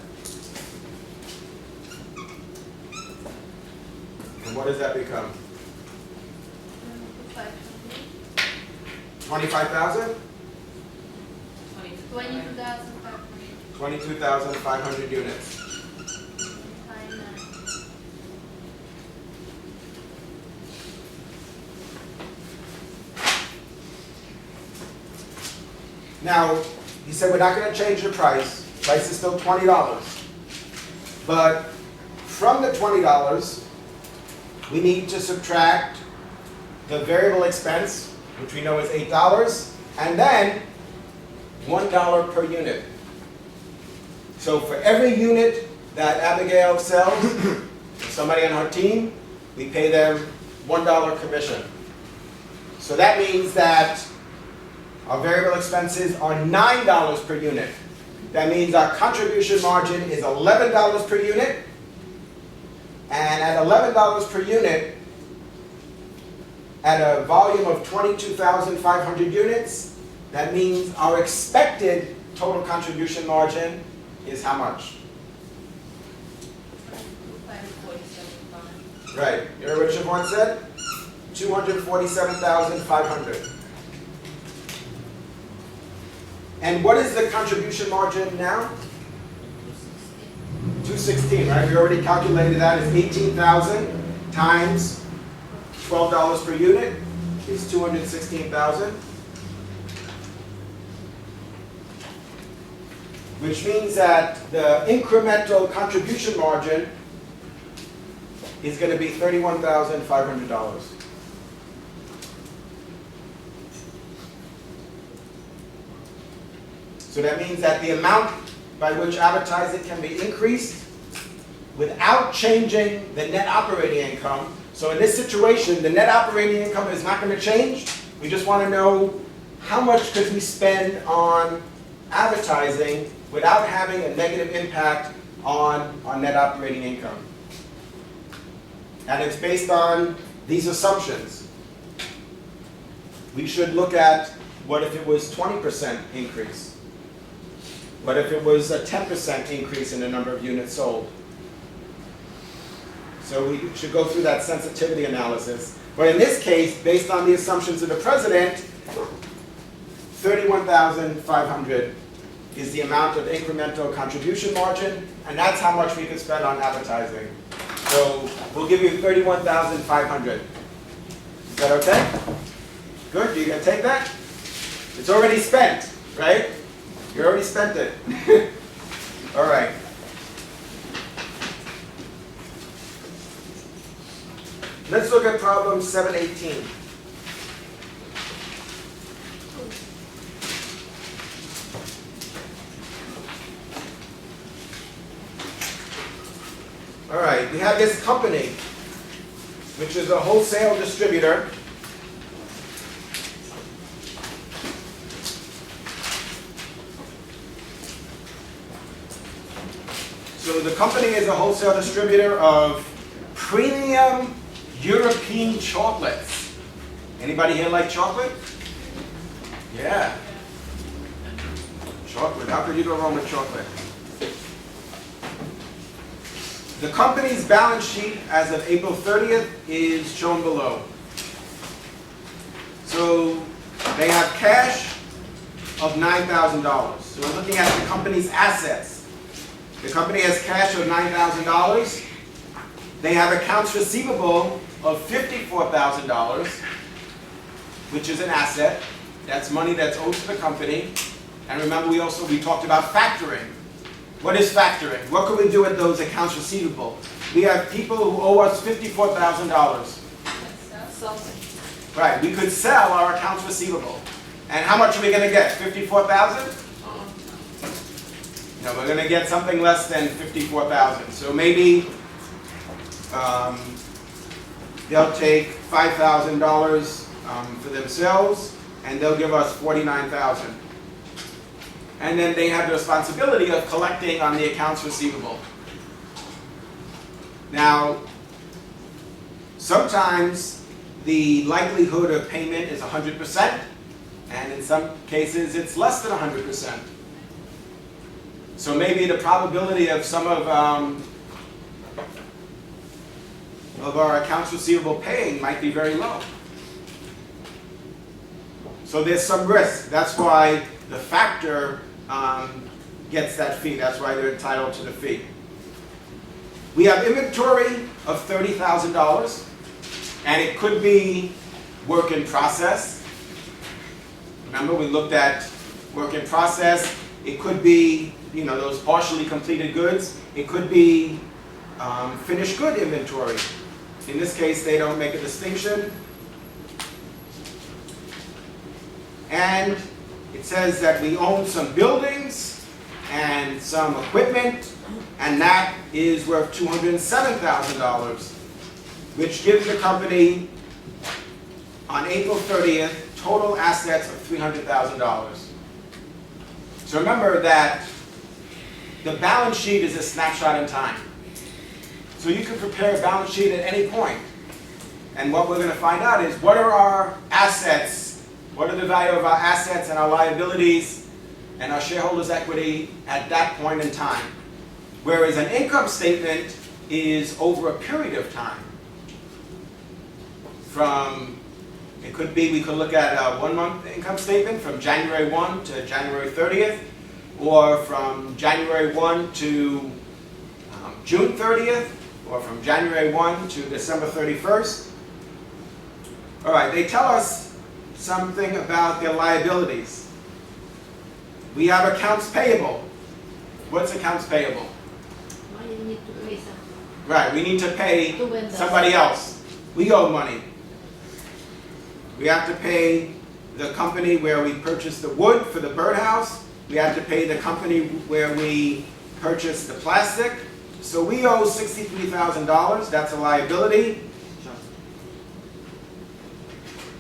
And what does that become? 500. 25,000? 22,500. 22,500 units. Now, he said we're not going to change the price. Price is still $20. But from the $20, we need to subtract the variable expense, which we know is $8, and then $1 per unit. So for every unit that Abigail sells, somebody on her team, we pay them $1 commission. So that means that our variable expenses are $9 per unit. That means our contribution margin is $11 per unit. And at $11 per unit, at a volume of 22,500 units, that means our expected total contribution margin is how much? 547,500. Right. You know what Siobhan said? 247,500. And what is the contribution margin now? 216, right? We already calculated that as 18,000 times $12 per unit is 216,000. Which means that the incremental contribution margin is going to be $31,500. So that means that the amount by which advertising can be increased without changing the net operating income. So in this situation, the net operating income is not going to change. We just want to know how much could we spend on advertising without having a negative impact on our net operating income. And it's based on these assumptions. We should look at what if it was 20% increase? What if it was a 10% increase in the number of units sold? So we should go through that sensitivity analysis. But in this case, based on the assumptions of the president, 31,500 is the amount of incremental contribution margin, and that's how much we can spend on advertising. So we'll give you 31,500. Is that okay? Good, you gonna take that? It's already spent, right? You already spent it. All right. Let's look at problem 718. All right, we have this company, which is a wholesale distributor. So the company is a wholesale distributor of premium European chocolates. Anybody here like chocolate? Yeah. Chocolate, how could you go wrong with chocolate? The company's balance sheet as of April 30th is shown below. So they have cash of $9,000. So we're looking at the company's assets. The company has cash of $9,000. They have accounts receivable of $54,000, which is an asset. That's money that's owed to the company. And remember, we talked about factoring. What is factoring? What can we do with those accounts receivable? We have people who owe us $54,000. Right, we could sell our accounts receivable. And how much are we going to get? 54,000? No, we're going to get something less than 54,000. So maybe they'll take $5,000 for themselves, and they'll give us $49,000. And then they have the responsibility of collecting on the accounts receivable. Now, sometimes the likelihood of payment is 100%, and in some cases it's less than 100%. So maybe the probability of some of our accounts receivable paying might be very low. So there's some risk. That's why the factor gets that fee. That's why they're entitled to the fee. We have inventory of $30,000, and it could be work in process. Remember, we looked at work in process. It could be, those partially completed goods. It could be finished good inventory. In this case, they don't make a distinction. And it says that we own some buildings and some equipment, and that is worth $207,000, which gives the company, on April 30th, total assets of $300,000. So remember that the balance sheet is a snapshot in time. So you can prepare a balance sheet at any point. And what we're going to find out is, what are our assets, what are the value of our assets and our liabilities and our shareholders' equity at that point in time. Whereas an income statement is over a period of time. It could be, we could look at a 1-month income statement from January 1 to January 30th, or from January 1 to June 30th, or from January 1 to December 31st. All right, they tell us something about their liabilities. We have accounts payable. What's accounts payable? Money you need to pay something. Right, we need to pay To vendors. somebody else. We owe money. We have to pay the company where we purchased the wood for the birdhouse, we had to pay the company where we purchased the plastic. So we owe $63,000, that's a liability.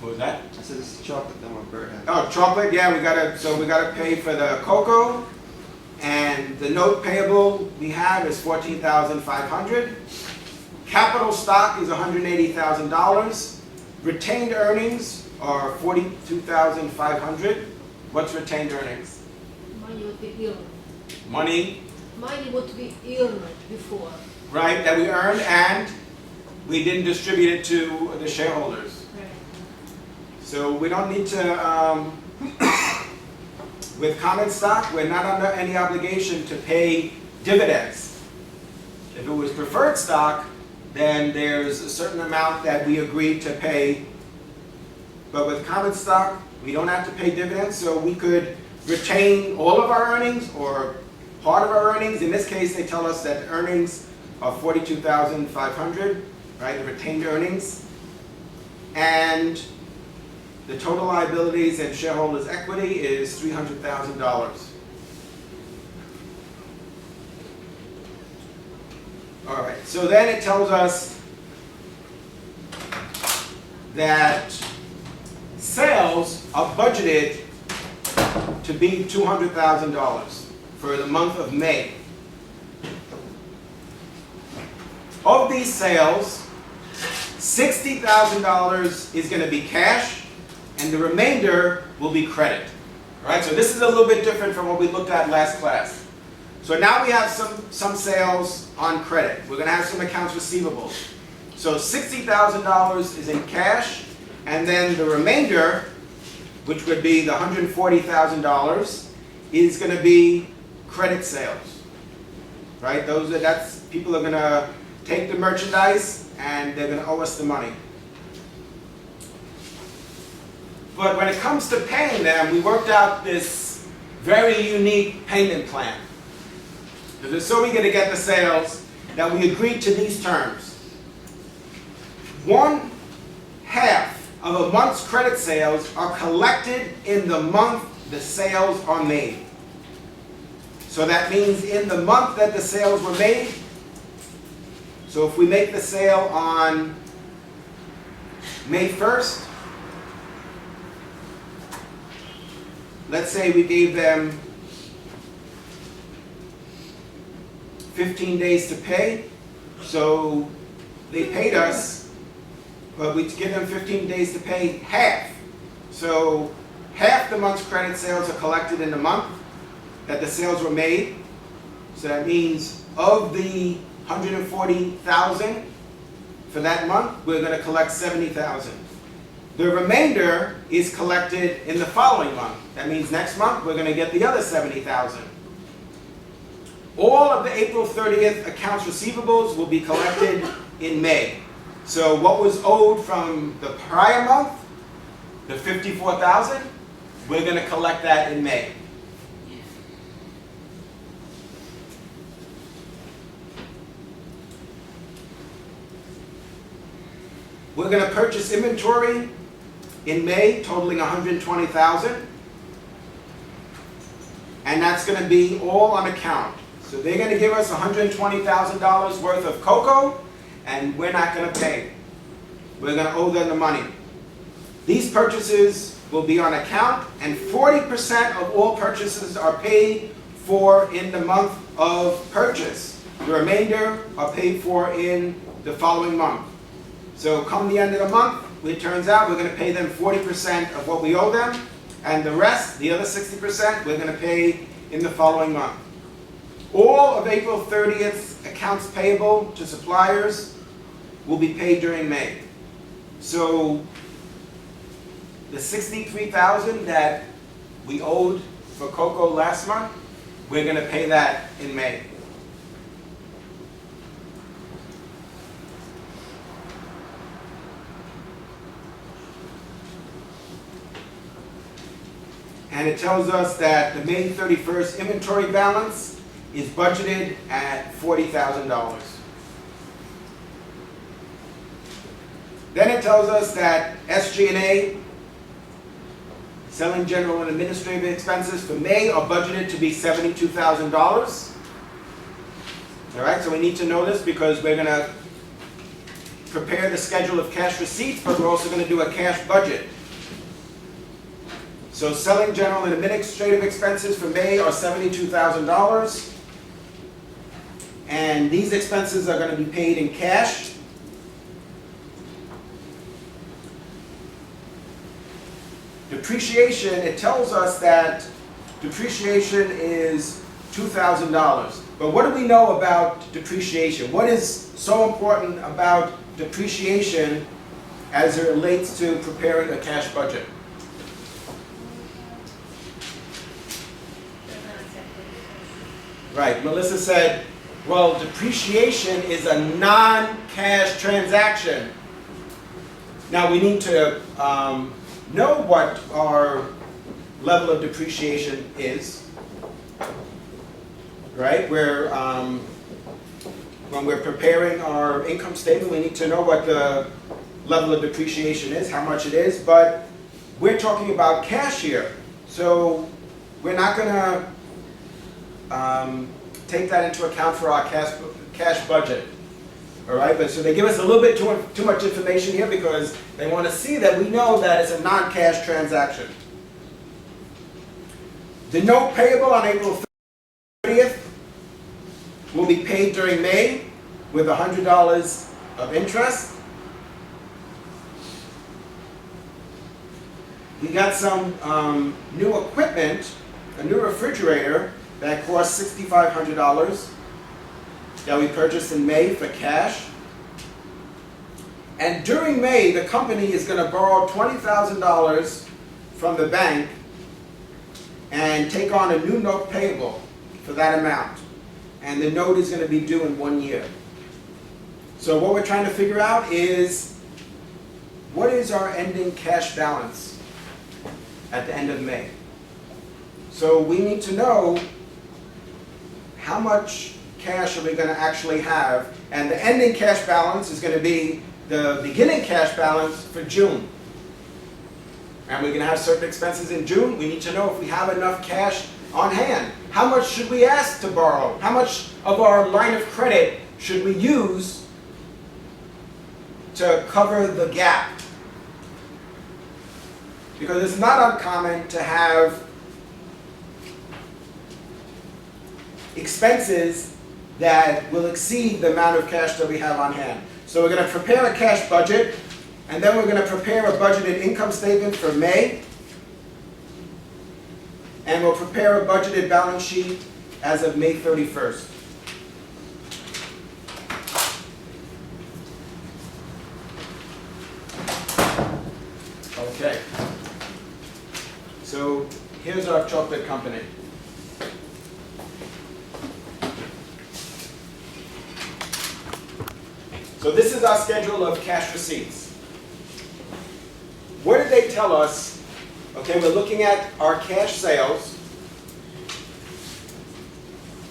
What was that? I said this is chocolate, then what Bert had. Oh, chocolate, yeah, we gotta pay for the cocoa, and the note payable we have is $14,500. Capital stock is $180,000. Retained earnings are $42,500. What's retained earnings? Money would be earned. Money, Money would be earned before. right, that we earned and we didn't distribute it to the shareholders. Right. So we don't need to, with common stock, we're not under any obligation to pay dividends. If it was preferred stock, then there's a certain amount that we agreed to pay. But with common stock, we don't have to pay dividends, so we could retain all of our earnings or part of our earnings. In this case, they tell us that the earnings are $42,500, right, the retained earnings. And the total liabilities and shareholders' equity is $300,000. All right, so then it tells us that sales are budgeted to be $200,000 for the month of May. Of these sales, $60,000 is going to be cash, and the remainder will be credit. All right, so this is a little bit different from what we looked at last class. So now we have some sales on credit. We're going to have some accounts receivables. So $60,000 is in cash, and then the remainder, which would be the $140,000, is going to be credit sales. Right? That's people are going to take the merchandise and they're going to owe us the money. But when it comes to paying them, we worked out this very unique payment plan. Because so we're going to get the sales that we agreed to these terms. 1/2 of a month's credit sales are collected in the month the sales are made. So that means in the month that the sales were made. So if we make the sale on May 1st, let's say we gave them 15 days to pay, so they paid us, but we give them 15 days to pay half. So half the month's credit sales are collected in the month that the sales were made. So that means of the $140,000 for that month, we're going to collect $70,000. The remainder is collected in the following month. That means next month we're going to get the other $70,000. All of the April 30th accounts receivables will be collected in May. So what was owed from the prior month, the $54,000, we're going to collect that in May. We're going to purchase inventory in May totaling $120,000. And that's going to be all on account. So they're going to give us $120,000 worth of cocoa, and we're not going to pay. We're going to owe them the money. These purchases will be on account, and 40% of all purchases are paid for in the month of purchase. The remainder are paid for in the following month. So come the end of the month, it turns out we're going to pay them 40% of what we owe them, and the rest, the other 60%, we're going to pay in the following month. All of April 30th's accounts payable to suppliers will be paid during May. So the $63,000 that we owed for cocoa last month, we're going to pay that in May. And it tells us that the May 31st inventory balance is budgeted at $40,000. Then it tells us that SG&A Selling general and administrative expenses for May are budgeted to be $72,000. All right, so we need to know this because we're gonna prepare the schedule of cash receipts, but we're also gonna do a cash budget. So selling general and administrative expenses for May are $72,000. And these expenses are gonna be paid in cash. Depreciation, it tells us that depreciation is $2,000. But what do we know about depreciation? What is so important about depreciation as it relates to preparing a cash budget? Right, Melissa said, well, depreciation is a non-cash transaction. Now we need to know what our level of depreciation is, right? When we're preparing our income statement, we need to know what the level of depreciation is, how much it is, but we're talking about cash here. So we're not gonna take that into account for our cash budget. All right, but so they give us a little bit too much information here because they want to see that we know that it's a non-cash transaction. The note payable on April 30th will be paid during May with $100 of interest. We got some new equipment, a new refrigerator that cost $6,500 that we purchased in May for cash. And during May, the company is going to borrow $20,000 from the bank and take on a new note payable for that amount. And the note is going to be due in 1 year. So what we're trying to figure out is, what is our ending cash balance at the end of May? So we need to know how much cash are we going to actually have, and the ending cash balance is going to be the beginning cash balance for June. And we're going to have certain expenses in June. We need to know if we have enough cash on hand. How much should we ask to borrow? How much of our line of credit should we use to cover the gap? Because it's not uncommon to have expenses that will exceed the amount of cash that we have on hand. So we're going to prepare a cash budget, and then we're going to prepare a budgeted income statement for May, and we'll prepare a budgeted balance sheet as of May 31st. Okay. So here's our chocolate company. So this is our schedule of cash receipts. What did they tell us? Okay, we're looking at our cash sales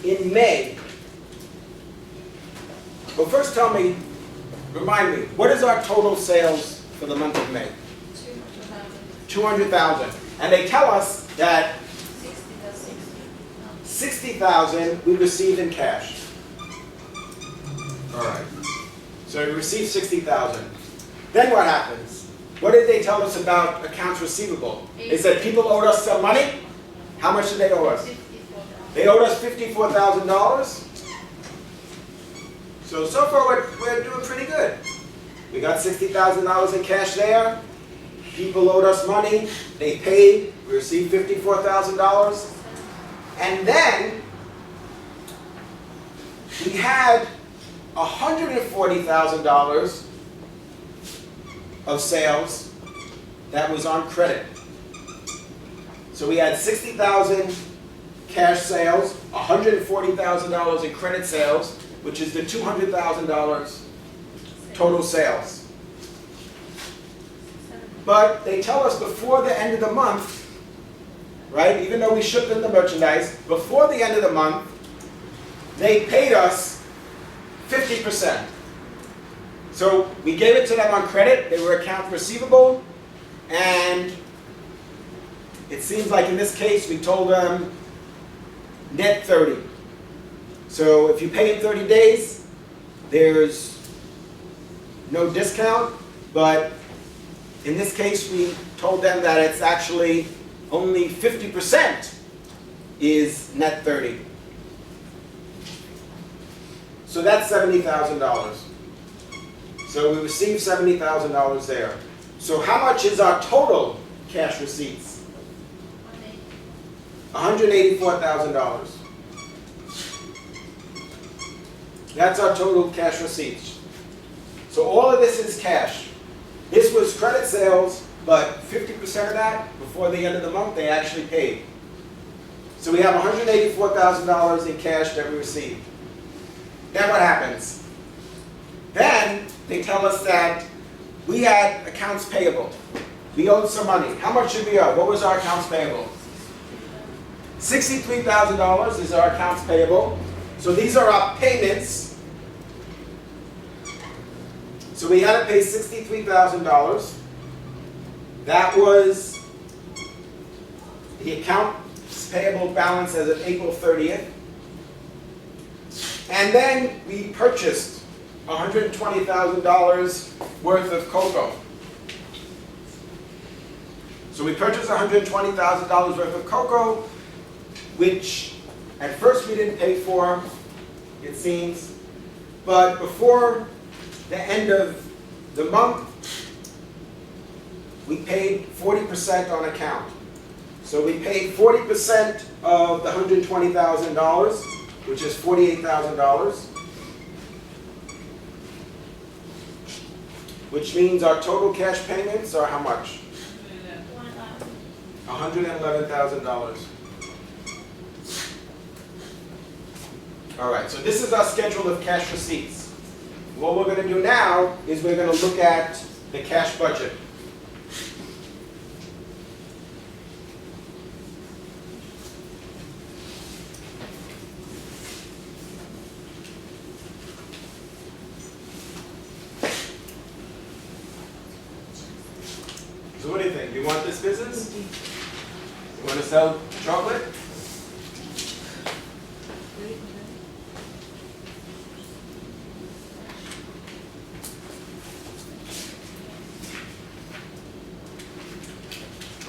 in May. Well, first remind me, what is our total sales for the month of May? 200,000. And they tell us that 60,000 we received in cash. All right. So we received 60,000. Then what happens? What did they tell us about accounts receivable? They said people owed us some money. How much did they owe us? They owed us $54,000. So far we're doing pretty good. We got $60,000 in cash there. People owed us money. They paid. We received $54,000. And then we had $140,000 of sales that was on credit. So we had 60,000 cash sales, $140,000 in credit sales, which is the $200,000 total sales. But they tell us before the end of the month, right, even though we shipped in the merchandise, before the end of the month, they paid us 50%. So we gave it to them on credit. They were accounts receivable, and it seems like in this case, we told them net 30. So if you pay in 30 days, there's no discount, but in this case, we told them that it's actually only 50% is net 30. So that's $70,000. So we received $70,000 there. So how much is our total cash receipts? $184,000. That's our total cash receipts. So all of this is cash. This was credit sales, but 50% of that, before the end of the month, they actually paid. So we have $184,000 in cash that we received. Then what happens? Then they tell us that we had accounts payable. We owed some money. How much did we owe? What was our accounts payable? $63,000 is our accounts payable. So these are our payments. So we had to pay $63,000. That was the accounts payable balance as of April 30th. And then we purchased $120,000 worth of cocoa. So we purchased $120,000 worth of cocoa, which at first we didn't pay for, it seems, but before the end of the month, we paid 40% on account. So we paid 40% of the $120,000, which is $48,000, which means our total cash payments are how much? $111,000. All right, so this is our schedule of cash receipts. What we're going to do now is we're going to look at the cash budget. So what do you think? You want this business? You want to sell chocolate?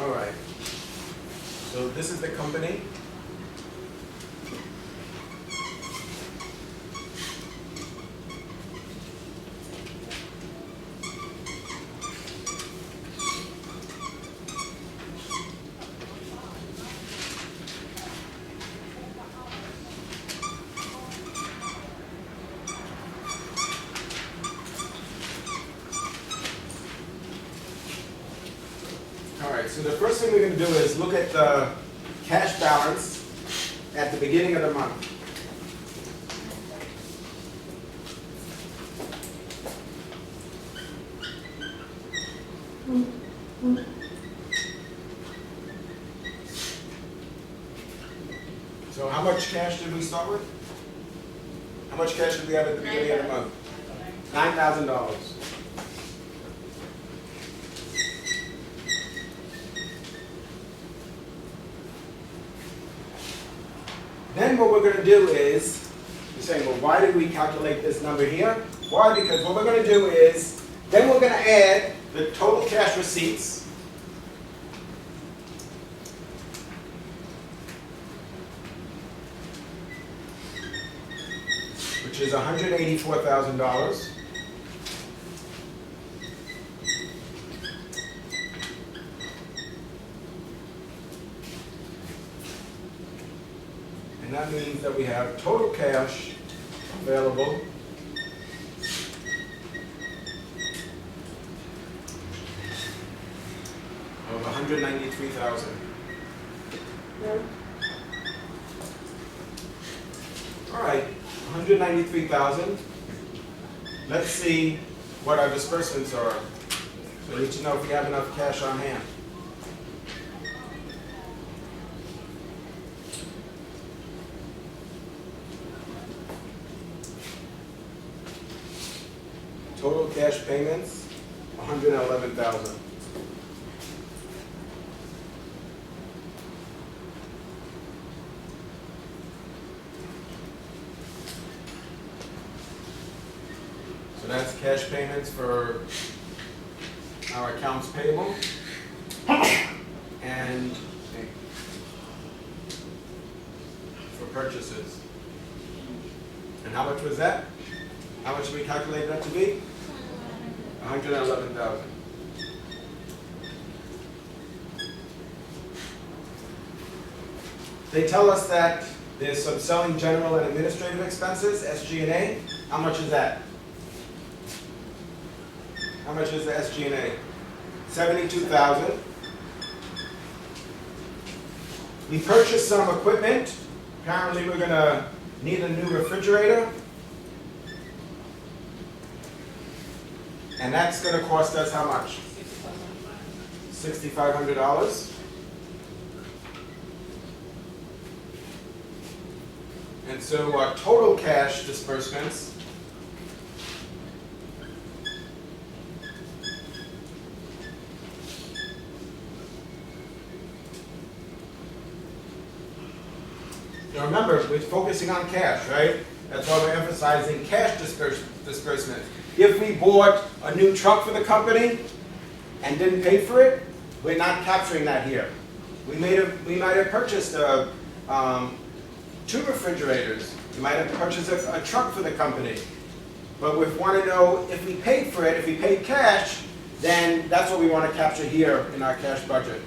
All right. So this is the company. So the first thing we're going to do is look at the cash balance at the beginning of the month. So how much cash did we start with? How much cash did we have at the beginning of the month? $9,000. Then what we're going to do is, you're saying, well, why did we calculate this number here? Why? Because what we're going to do is, then we're going to add the total cash receipts, which is $184,000. And that means that we have total cash available of $193,000. All right, $193,000. Let's see what our disbursements are. So we need to know if we have enough cash on hand. Total cash payments, $111,000. cash payments for our accounts payable. And for purchases. And how much was that? How much did we calculate that to be? 111,000. They tell us that there's some selling general and administrative expenses, SG&A. How much is that? How much is the SG&A? 72,000. We purchased some equipment. Apparently we're gonna need a new refrigerator. And that's gonna cost us how much? $6,500. And so our total cash disbursements now remember, we're focusing on cash, right? That's why we're emphasizing cash disbursement. If we bought a new truck for the company and didn't pay for it, we're not capturing that here. We might have purchased 2 refrigerators. We might have purchased a truck for the company. But we want to know if we paid for it, if we paid cash, then that's what we want to capture here in our cash budget.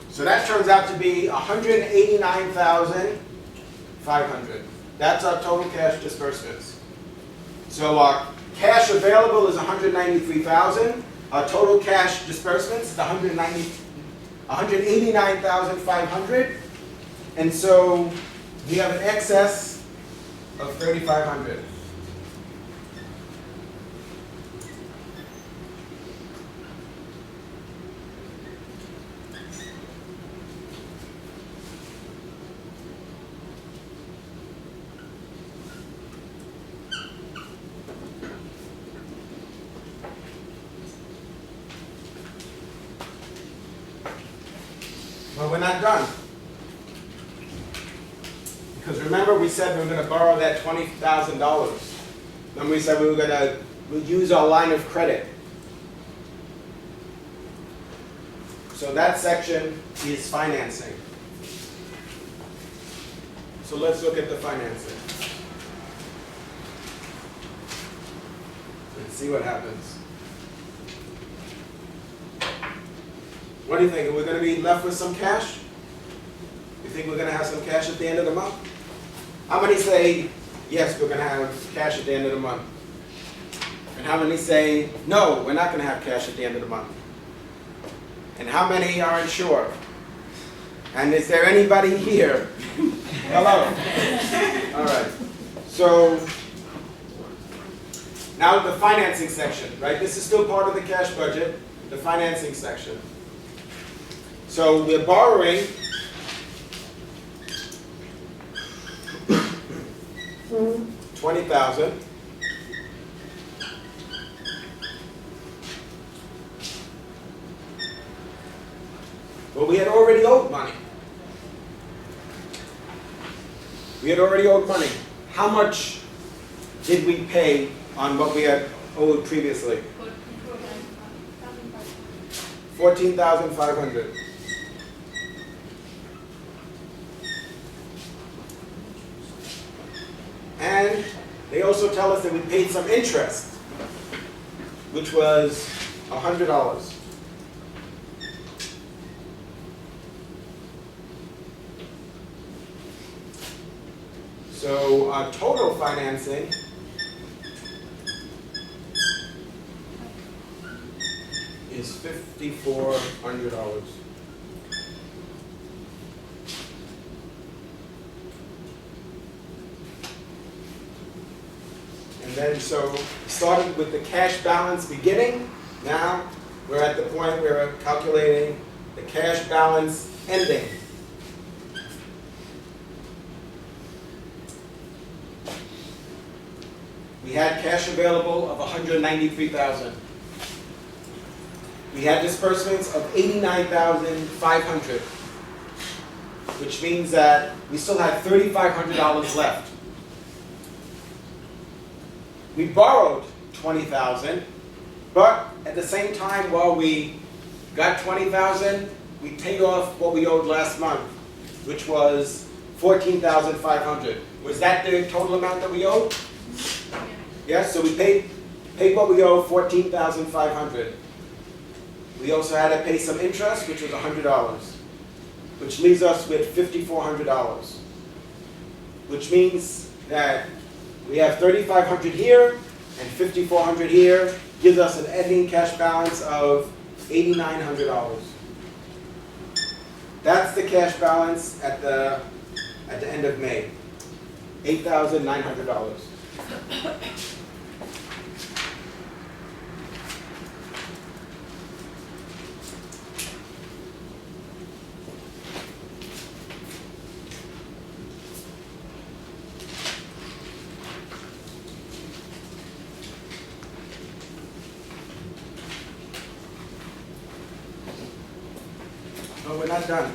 So that turns out to be $189,500. That's our total cash disbursements. So our cash available is $193,000. Our total cash disbursements is $189,500. And so we have an excess of $3,500. But we're not done. Because remember we said we were going to borrow that $20,000. Then we said we were going to use our line of credit. So that section is financing. So let's look at the financing. Let's see what happens. What do you think? Are we going to be left with some cash? You think we're going to have some cash at the end of the month? How many say, yes, we're going to have cash at the end of the month? And how many say, no, we're not going to have cash at the end of the month? And how many are unsure? And is there anybody here? Hello. All right. So now the financing section, right? This is still part of the cash budget, the financing section. So we're borrowing $20,000. But we had already owed money. We had already owed money. How much did we pay on what we had owed previously? $14,500. And they also tell us that we paid some interest, which was $100. So our total financing is $5,400. And then so we started with the cash balance beginning. Now we're at the point where we're calculating the cash balance ending. We had cash available of $193,000. We had disbursements of $89,500, which means that we still had $3,500 left. We borrowed 20,000. But at the same time, while we got 20,000, we paid off what we owed last month, which was 14,500. Was that the total amount that we owed? Yes, so we paid what we owe, 14,500. We also had to pay some interest, which was $100, which leaves us with $5,400, which means that we have 3,500 here and 5,400 here, gives us an ending cash balance of $8,900. That's the cash balance at the end of May, $8,900. No, we're not done.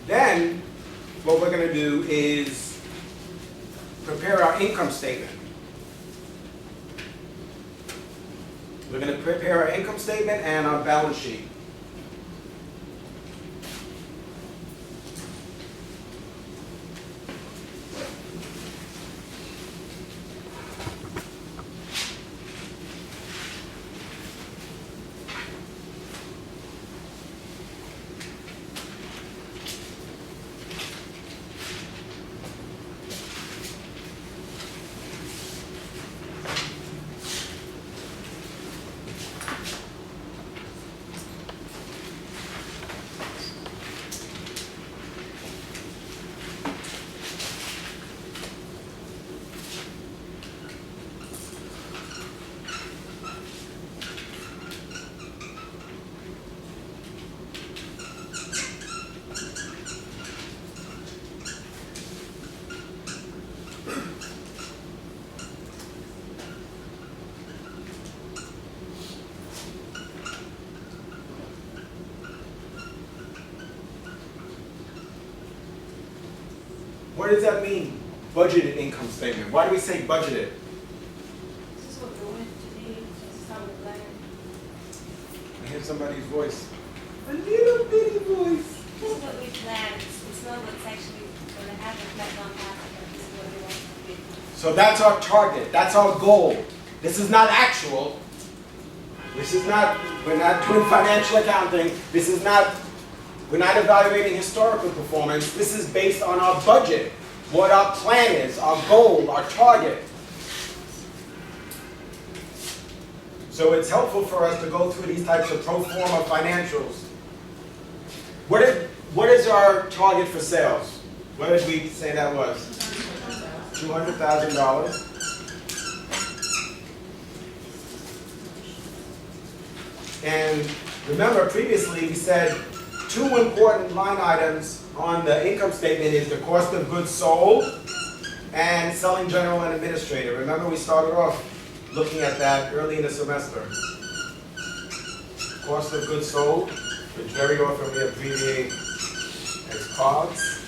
Then, what we're going to do is prepare our income statement. We're going to prepare our income statement and our balance sheet. What does that mean, budgeted income statement? Why do we say budgeted? This is what we want to do, this is how we plan. I hear somebody's voice. A little bitty voice. This is what we planned. It's not what's actually going to happen, might not happen, but this is what we want to do. So that's our target, that's our goal. This is not actual. This is not, we're not doing financial accounting. This is not, we're not evaluating historical performance. This is based on our budget, what our plan is, our goal, our target. So it's helpful for us to go through these types of pro forma financials. What is our target for sales? What did we say that was? $200,000. And remember, previously we said two important line items on the income statement is the cost of goods sold and selling general and administrative. Remember, we started off looking at that early in the semester. Cost of goods sold, which very often we abbreviate as COGS.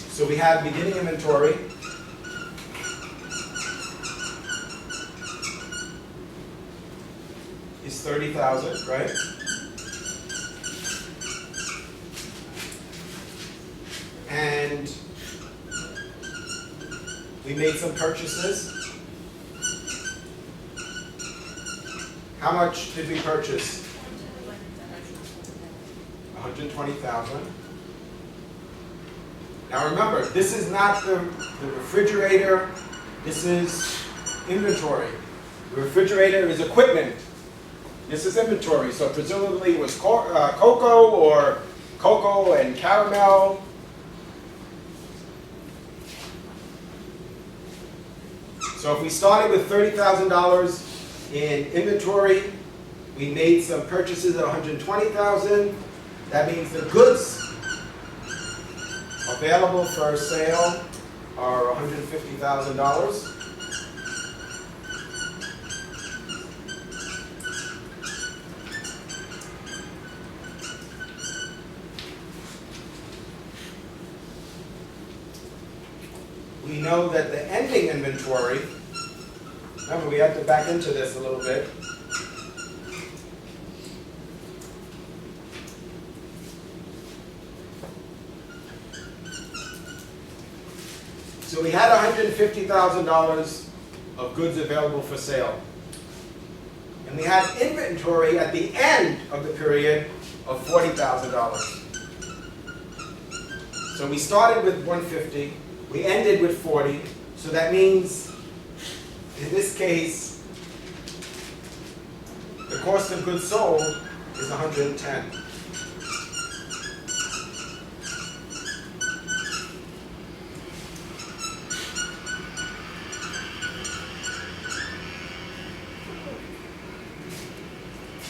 So we have beginning inventory. Is 30,000, right? And we made some purchases. How much did we purchase? 120,000. Now remember, this is not the refrigerator, this is inventory. The refrigerator is equipment. This is inventory, so presumably it was cocoa or cocoa and caramel. So if we started with $30,000 in inventory, we made some purchases of $120,000. That means the goods available for sale are $150,000. We we know that the ending inventory, remember we have to back into this a little bit. So we had $150,000 of goods available for sale. And we had inventory at the end of the period of $40,000. So we started with 150, we ended with 40, so that means, in this case, the cost of goods sold is 110.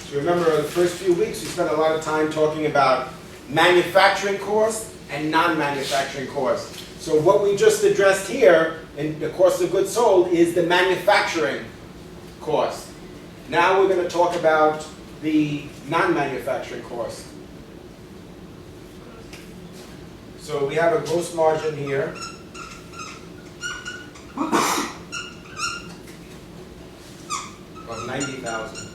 So remember, the first few weeks, we spent a lot of time talking about manufacturing costs and non-manufacturing costs. So what we just addressed here in the cost of goods sold is the manufacturing cost. Now we're going to talk about the non-manufacturing cost. So we have a gross margin here. Of 90,000.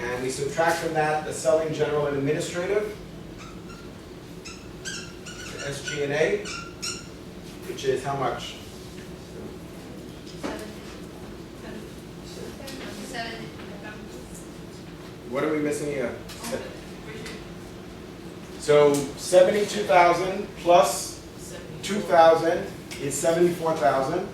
And we subtract from that the selling, general, and administrative, the SG&A, which is how much? 70. What are we missing here? So 72,000 plus 2,000 is 74,000.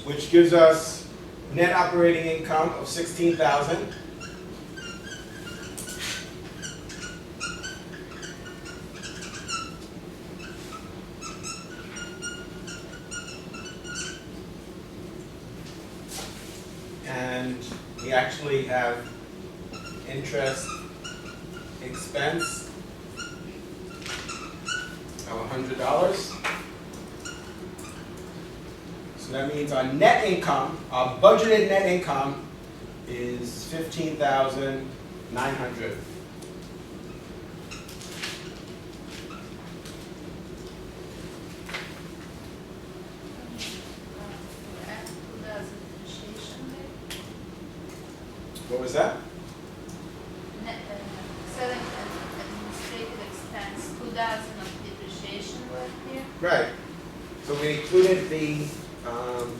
Which gives us net operating income of 16,000. And we actually have interest expense of $100. So that means our net income, our budgeted net income is 15,900. What was that? Selling and administrative expense, 2,000 of depreciation right here. Right. So we included the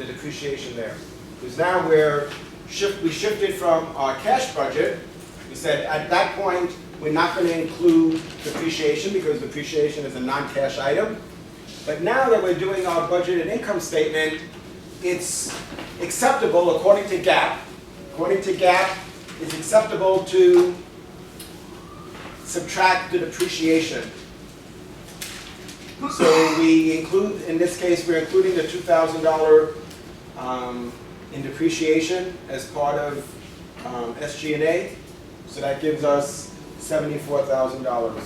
depreciation there. Because now we shifted from our cash budget. We said at that point, we're not going to include depreciation because depreciation is a non-cash item. But now that we're doing our budgeted income statement, it's acceptable according to GAAP. According to GAAP, it's acceptable to subtract the depreciation. So we include, in this case, we're including the $2,000 in depreciation as part of SG&A. So that gives us $74,000.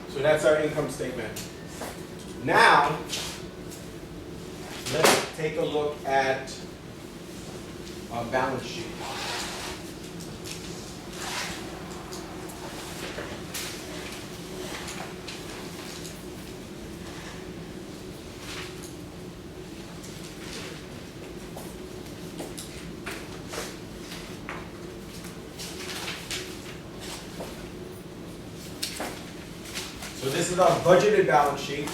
So that's our income statement. Now, let's take a look at our balance sheet. So this is our budgeted balance sheet.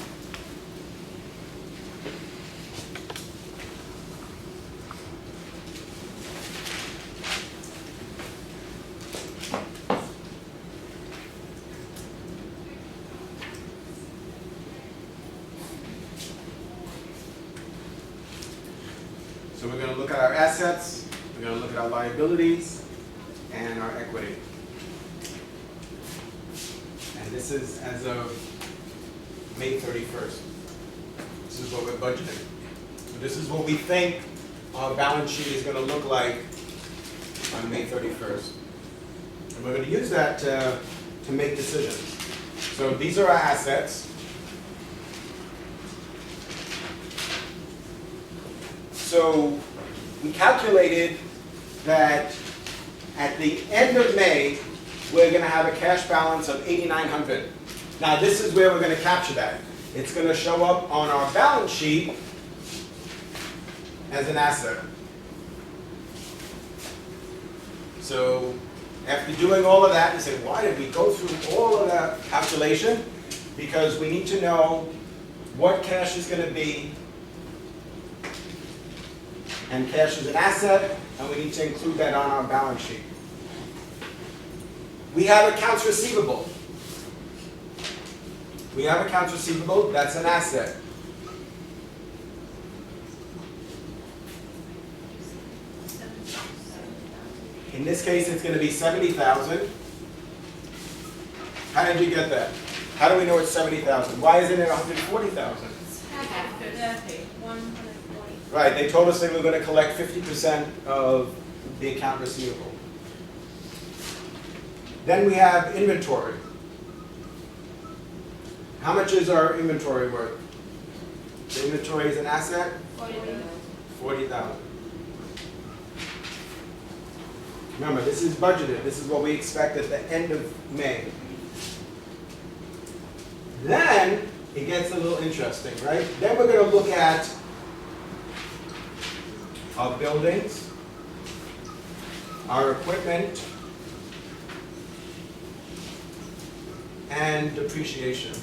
So we're going to look at our assets, we're going to look at our liabilities, and our equity. And this is as of May 31st. This is what we're budgeting. So this is what we think our balance sheet is going to look like on May 31st. And we're going to use that to make decisions. So these are our assets. So we calculated that at the end of May, we're gonna have a cash balance of $8,900. Now this is where we're gonna capture that. It's gonna show up on our balance sheet as an asset. So after doing all of that, you say, why did we go through all of that calculation? Because we need to know what cash is going to be, and cash is an asset, and we need to include that on our balance sheet. We have accounts receivable. We have accounts receivable, that's an asset. In this case, it's going to be $70,000. How did you get that? How do we know it's $70,000? Why isn't it $140,000? After that, 140. Right, they told us they were going to collect 50% of the account receivable. Then we have inventory. How much is our inventory worth? The inventory is an asset? 40,000. Remember, this is budgeted. This is what we expect at the end of May. Then it gets a little interesting, right? Then we're going to look at our buildings, our equipment, and depreciation.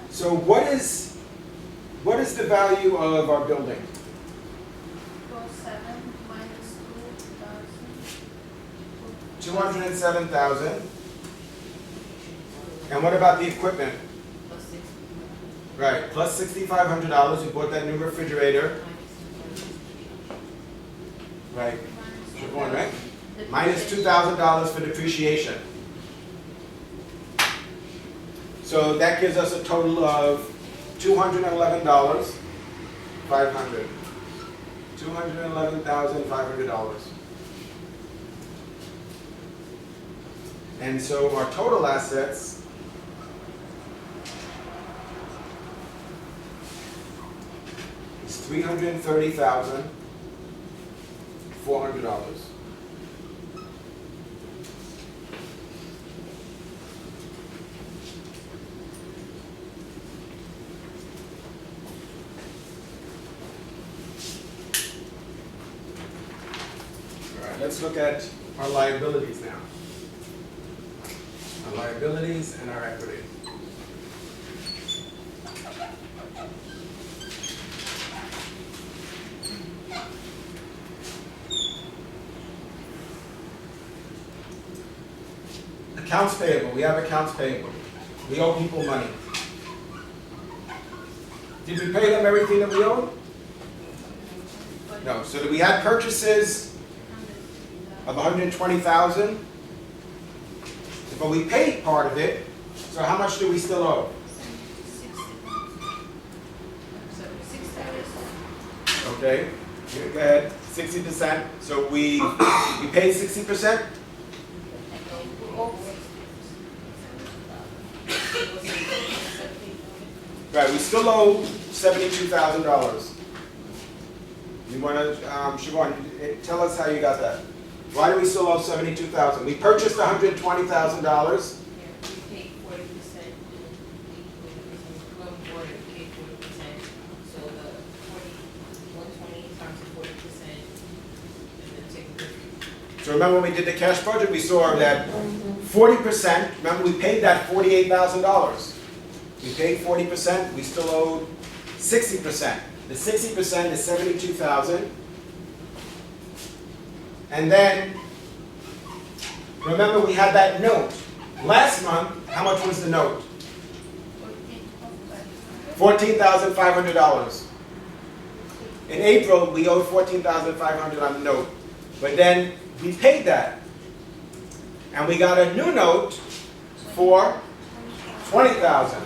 So what is the value of our building? 7 minus 2,000. 207,000. And what about the equipment? Right, plus $6,500. We bought that new refrigerator. Right, Siobhan, right? Minus $2,000 for depreciation. So that gives us a total of $211,500. $211,500. And so our total assets is $330,400. Let's look at our liabilities now. Our liabilities and our equity. Accounts payable. We have accounts payable. We owe people money. Did we pay them everything that we owed? No. So we had purchases of $120,000, but we paid part of it. So how much do we still owe? 60. Okay, go ahead. 60%. So we paid 60%. Right. We still owe $72,000. You want to, Siobhan, tell us how you got that. Why do we still owe $72,000? We purchased $120,000. We paid 40%, loan for it, we paid 40%. So the 120 times 40%, and then take 50. So remember when we did the cash budget, we saw that 40%, remember we paid that $48,000. We paid 40%, we still owed 60%. The 60% is $72,000. And then, remember we had that note. Last month, how much was the note? $14,500. In April, we owed $14,500 on the note. But then we paid that. And we got a new note for $20,000.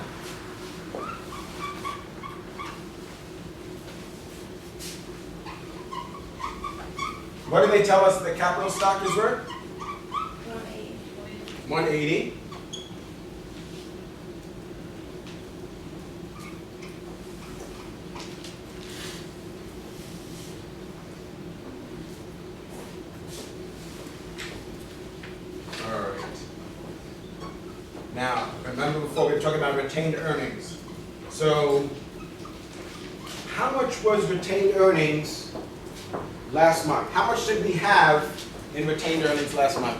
What do they tell us the capital stock is worth? 180. before, we were talking about retained earnings. So, how much was retained earnings last month? How much did we have in retained earnings last month?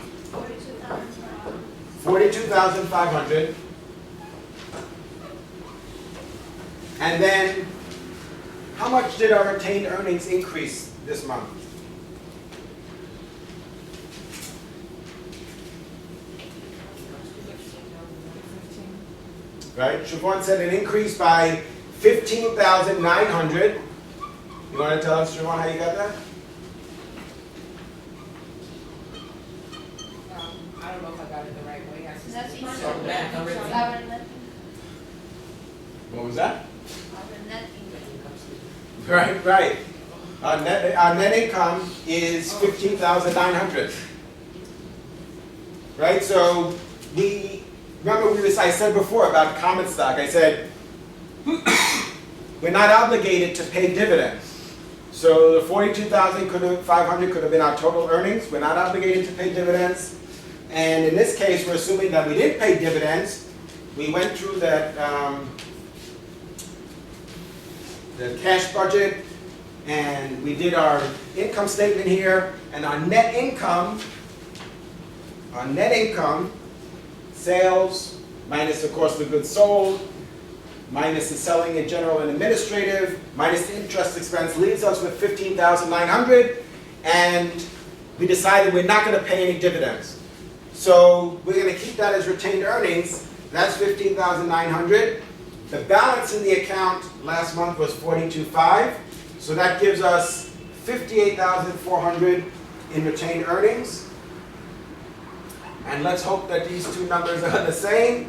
42,500. And then, how much did our retained earnings increase this month? Right? Siobhan said an increase by 15,900. You want to tell us, Siobhan, how you got that? I don't know if I got it the right way. I just- Nothing. So back already. Our net, What was that? our net income. Right, right. Our net income is 15,900. Right, so I said before about common stock, I said, we're not obligated to pay dividends. So the 42,500 could have been our total earnings. We're not obligated to pay dividends. And in this case, we're assuming that we didn't pay dividends. We went through that, the cash budget, and we did our income statement here, and our net income, sales minus, of course, the goods sold, minus the selling and general and administrative, minus the interest expense, leaves us with 15,900, and we decided we're not going to pay any dividends. So we're going to keep that as retained earnings. That's 15,900. The balance in the account last month was 42,500, so that gives us 58,400 in retained earnings. And let's hope that these two numbers are the same.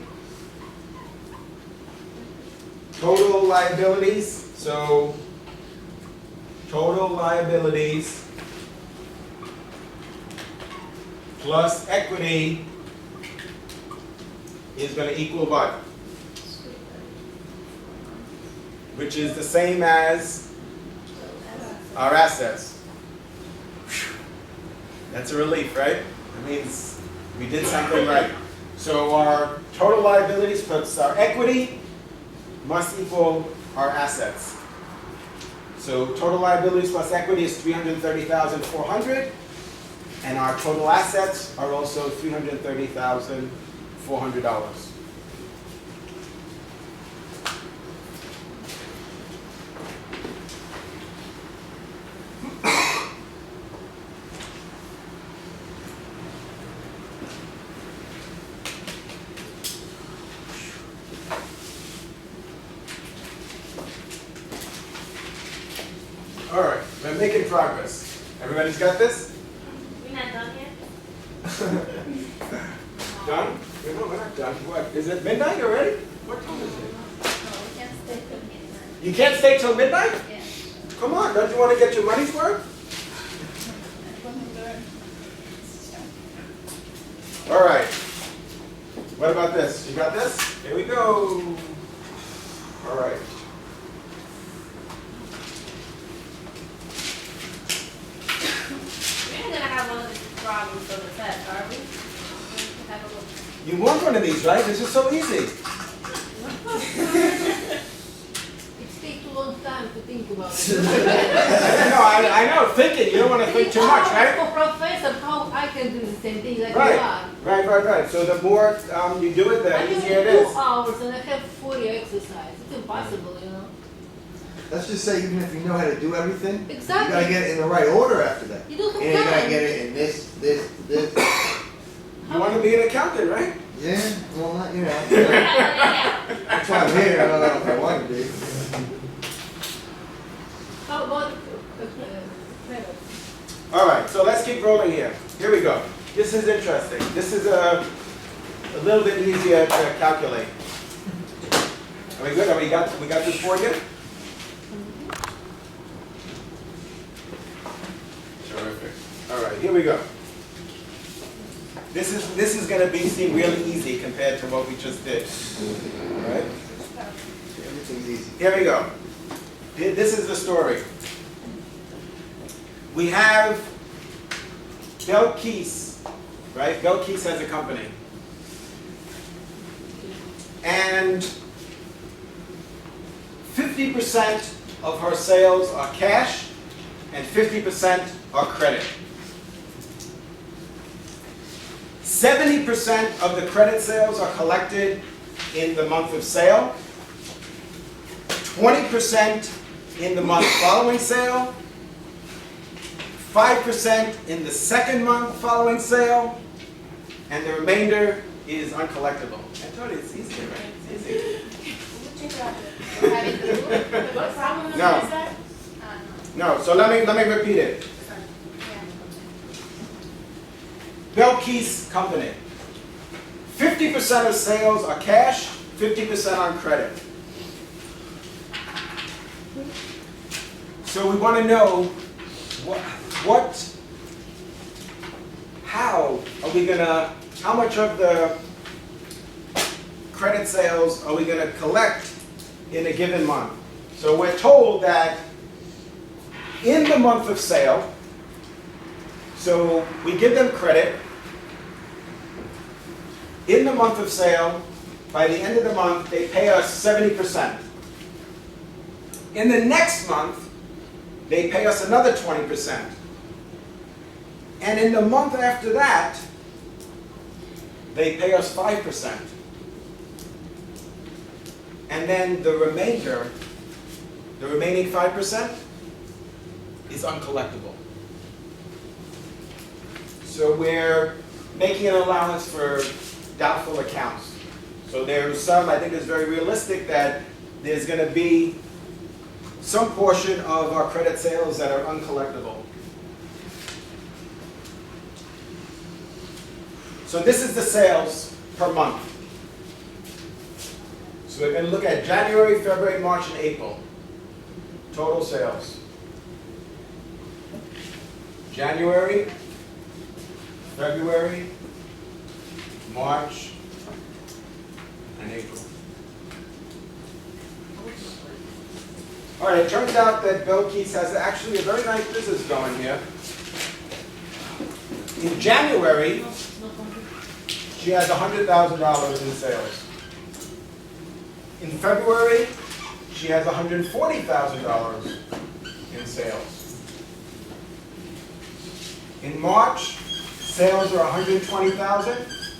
Total liabilities, so total liabilities plus equity is going to equal what? Which is the same as our assets. Whew. That's a relief, right? That means we did something right. So our total liabilities plus our equity must equal our assets. So total liabilities plus equity is 330,400, and our total assets are also $330,400. All right, we're making progress. Everybody's got this? We're not done yet? Done? No, we're not done. What? Is it midnight already? What time is it? No, we can stay till midnight. You can't stay till midnight? Yeah. Come on, don't you want to get your money's worth? I'm gonna learn. All right. What about this? You got this? Here we go. All right. We're not gonna have one of these problems on the test, are we? Have a look. You want one of these, right? This is so easy. It takes a long time to think about it. I know, thinking. You don't want to think too much, right? For professor, how I can do the same thing like Right. you are. Right. So the more you do it, I the can easier it do is. 2 hours and I have 40 exercise. It's impossible, you know. Let's just say even if you know how to do everything, Exactly. you gotta get it in the right order after that. You don't have And you gotta time. get it in this. You want to be an accountant, right? Yeah, well, not, you know. Yeah. That's why I'm here, I don't know if I want to be. How about credit? All right, so let's keep rolling here. Here we go. This is interesting. This is a little bit easier to calculate. Are we good? We got this for you? Terrific. All right, here we go. This is going to seem really easy compared to what we just did. All right? Everything's easy. Here we go. This is the story. We have Bel Keys, right? Bel Keys has a company. and 50% of her sales are cash and 50% are credit. 70% of the credit sales are collected in the month of sale, 20% in the month following sale, 5% in the second month following sale, and the remainder is uncollectible. I told you it's easy, right? It's easy. Have it through? What problem number No. is that? No. No, so let me repeat it. Belkey's company. 50% of sales are cash, 50% on credit. So we want to know how much of the credit sales are we going to collect in a given month? So we're told that in the month of sale, so we give them credit. In the month of sale, by the end of the month, they pay us 70%. In the next month, they pay us another 20%. And in the month after that, they pay us 5%. And then the remaining 5% is uncollectible. So we're making an allowance for doubtful accounts. So there's some, I think it's very realistic that there's going to be some portion of our credit sales that are uncollectible. So this is the sales per month. So we're going to look at January, February, March, and April. Total sales. January, February, March, and April. All right, it turns out that Belkey's has actually a very nice business going here. In January, she has $100,000 in sales. In February, she has $140,000 in sales. In March, sales are $120,000,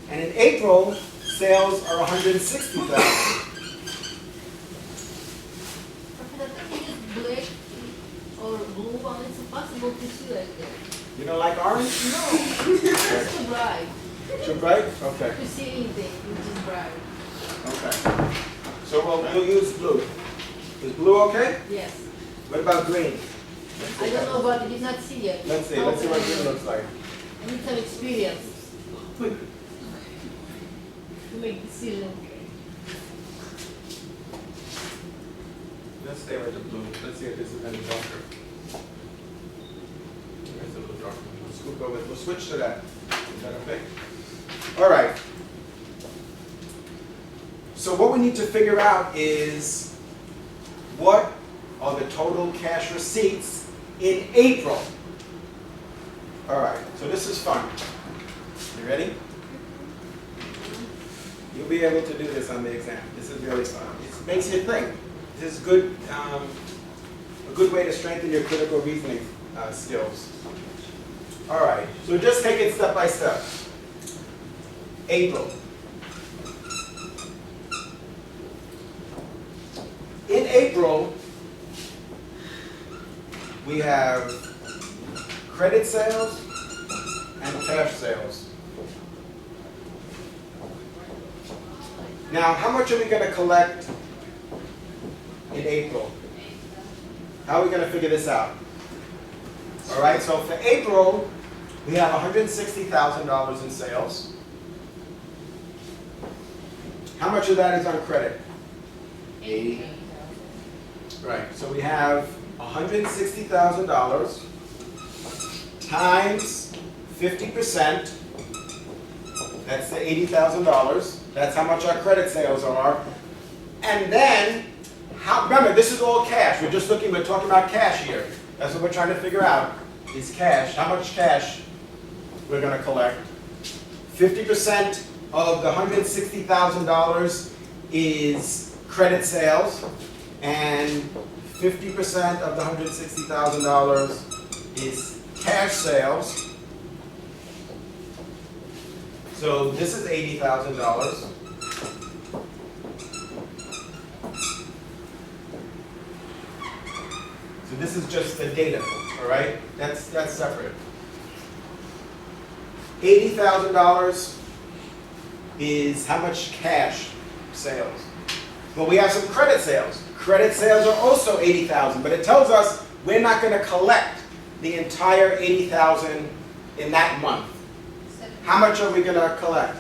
and in April, sales are $160,000. Black or blue one, it's impossible to see like that. You don't like orange? No, it's too bright. Too bright? Okay. To see anything, it's just bright. Okay. So we'll use blue. Is blue okay? Yes. What about green? I don't know, but I did not see yet. Let's see what green looks like. I need some experience to make decision. Let's stay with the blue. Let's see if this is any darker. It's a little darker. We'll switch to that. Is that okay? All right. So what we need to figure out is what are the total cash receipts in April. All right, so this is fun. You ready? You'll be able to do this on the exam. This is really fun. It makes you think. This is good, a good way to strengthen your critical reasoning skills. All right, so just take it step by step. April. In April, we have credit sales and cash sales. Now, how much are we going to collect in April? How are we going to figure this out? All right, so for April, we have $160,000 in sales. How much of that is on credit? 80. Right, so we have $160,000 times 50%. That's the $80,000. That's how much our credit sales are. And then, remember, this is all cash. We're talking about cash here. That's what we're trying to figure out, is cash. How much cash we're going to collect. 50% of the $160,000 is credit sales, and 50% of the $160,000 is cash sales. So this is $80,000. So this is just the data, all right? That's separate. $80,000 is how much cash sales. But we have some credit sales. Credit sales are also $80,000, but it tells us we're not going to collect the entire $80,000 in that month. How much are we going to collect?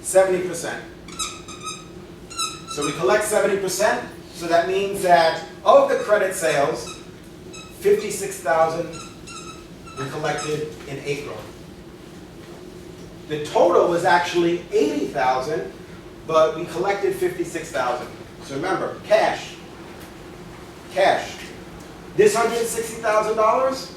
70%. So we collect 70%, so that means that of the credit sales, 56,000 we collected in April. The total was actually 80,000, but we collected 56,000. So remember, cash. This $160,000,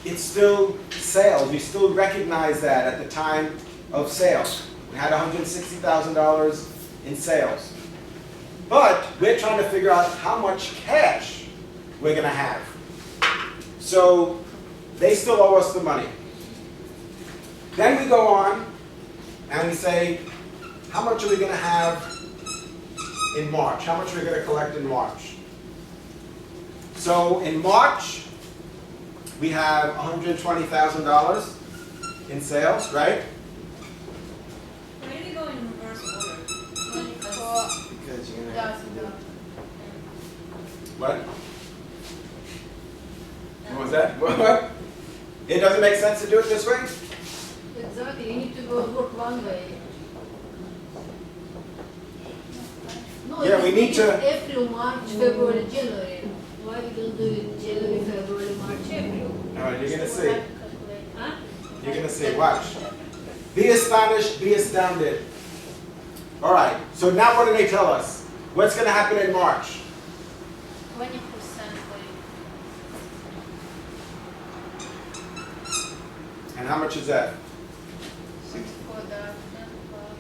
it's still sales. We still recognize that at the time of sale. We had $160,000 in sales. But we're trying to figure out how much cash we're going to have. So they still owe us the money. Then we go on and we say, how much are we going to have in March? How much are we going to collect in March? So in March, we have $120,000 in sales, right? Why do they go in reverse order? Because you're gonna have to do. What? What was that? What? It doesn't make sense to do it this way? Exactly, you need to go work one way. No, Yeah, we need to- April, March, February, January. Why we don't do it January, February, March, April? All right, you're going to see. Huh? You're going to see. Watch. Be astonished, be astounded. All right, so now what do they tell us? What's going to happen in March? 20% And how much is that? for the 10 plus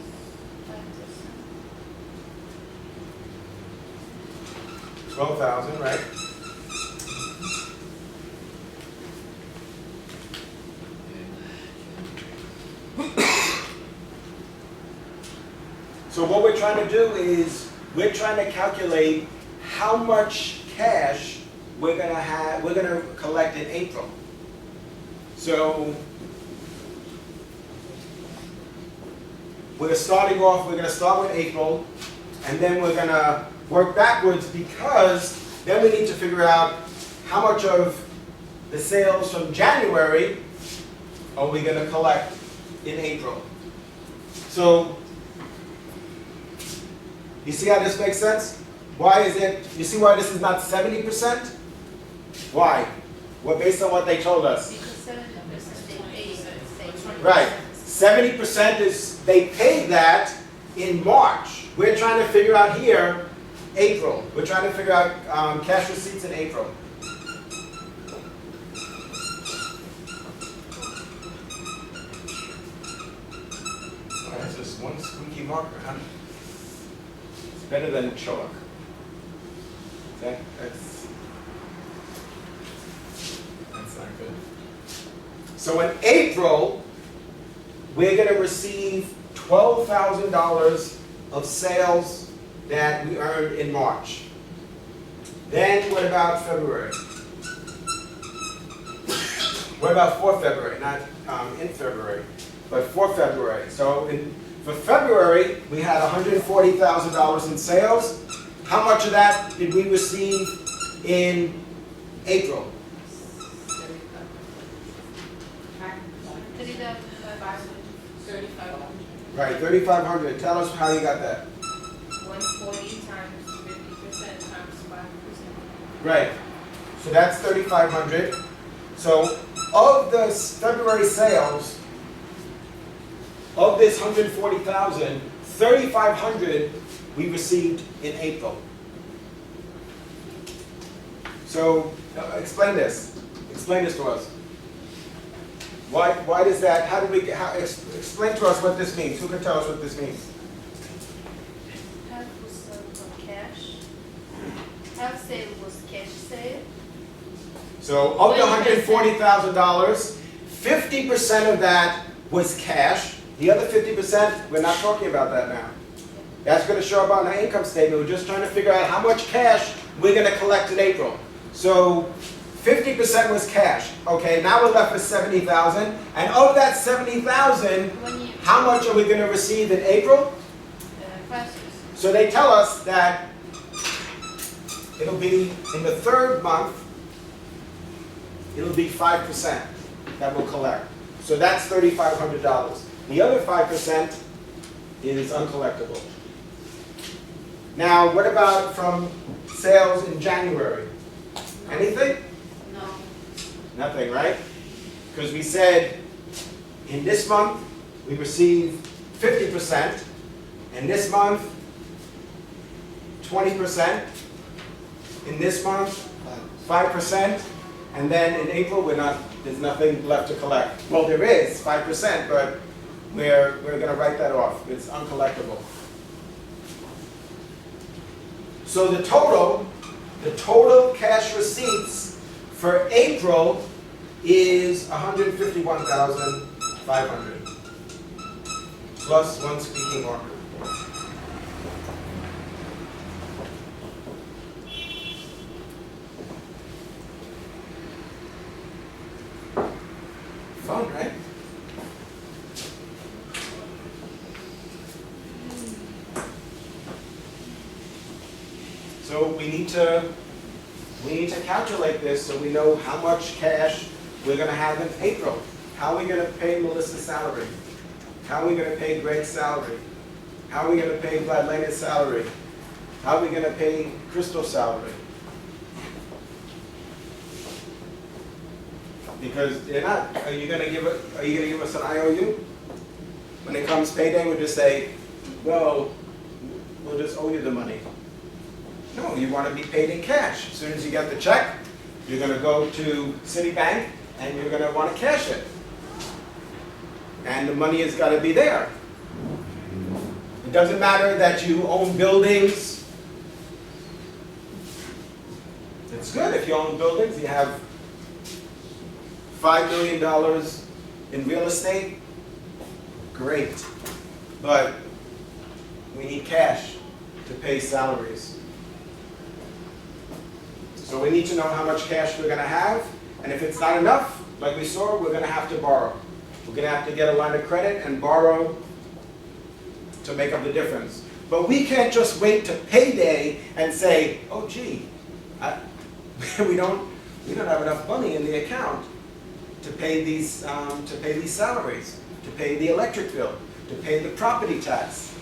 5%. 12,000, right? So what we're trying to do is we're trying to calculate how much cash we're going to collect in April. So we're going to start with April, and then we're going to work backwards, because then we need to figure out how much of the sales from January are we going to collect in April. So you see how this makes sense? Why is it, you see why this is not 70%? Why? Well, based on what they told us. Because 70% they pay, say. Right. 70% is, they paid that in March. We're trying to figure out here, April. We're trying to figure out cash receipts in April. Oh, that's just one squeaky marker, huh? It's better than chalk. That's not good. So in April, we're going to receive $12,000 of sales that we earned in March. Then what about February? What about for February? Not in February, but for February. So for February, we had $140,000 in sales. How much of that did we receive in April? 3,500. Right, 3,500. Tell us how you got that. 140 times 50% times 5%. Right. So that's 3,500. So of the February sales, of this 140,000, 3,500 we received in April. So explain this. Explain this to us. Why does that, how do we, explain to us what this means. Who can tell us what this means? Half was sold for cash. Half sale was cash sale. So of the $140,000, 50% of that was cash. The other 50%, we're not talking about that now. That's going to show up on our income statement. We're just trying to figure out how much cash we're going to collect in April. So 50% was cash. Okay, now we're left with $70,000. And of that $70,000, how much are we going to receive in April? 5%. So they tell us that it'll be in the third month, it'll be 5% that we'll collect. So that's $3,500. The other 5% is uncollectible. Now, what about from sales in January? Anything? No. Nothing, right? Because we said in this month we received 50%, in this month 20%, in this month 5%, and then in April there's nothing left to collect. Well, there is 5%, but we're going to write that off. It's uncollectible. So the total cash receipts for April is $151,500 plus one squeaky marker. Fun, right? So we need to calculate this so we know how much cash we're going to have in April. How are we going to pay Melissa's salary? How are we going to pay Greg's salary? How are we going to pay Vladlena's salary? How are we going to pay Crystal's salary? Because they're not. Are you going to give us an IOU? When it comes payday, we'll just say, well, we'll just owe you the money. No, you want to be paid in cash. As soon as you get the check, you're going to go to Citibank and you're going to want to cash it. And the money has got to be there. It doesn't matter that you own buildings. It's good if you own buildings. You have $5 million in real estate. Great. But we need cash to pay salaries. So we need to know how much cash we're going to have, and if it's not enough, like we saw, we're going to have to borrow. We're going to have to get a line of credit and borrow to make up the difference. But we can't just wait to payday and say, oh gee, we don't have enough money in the account to pay these salaries, to pay the electric bill, to pay the property tax,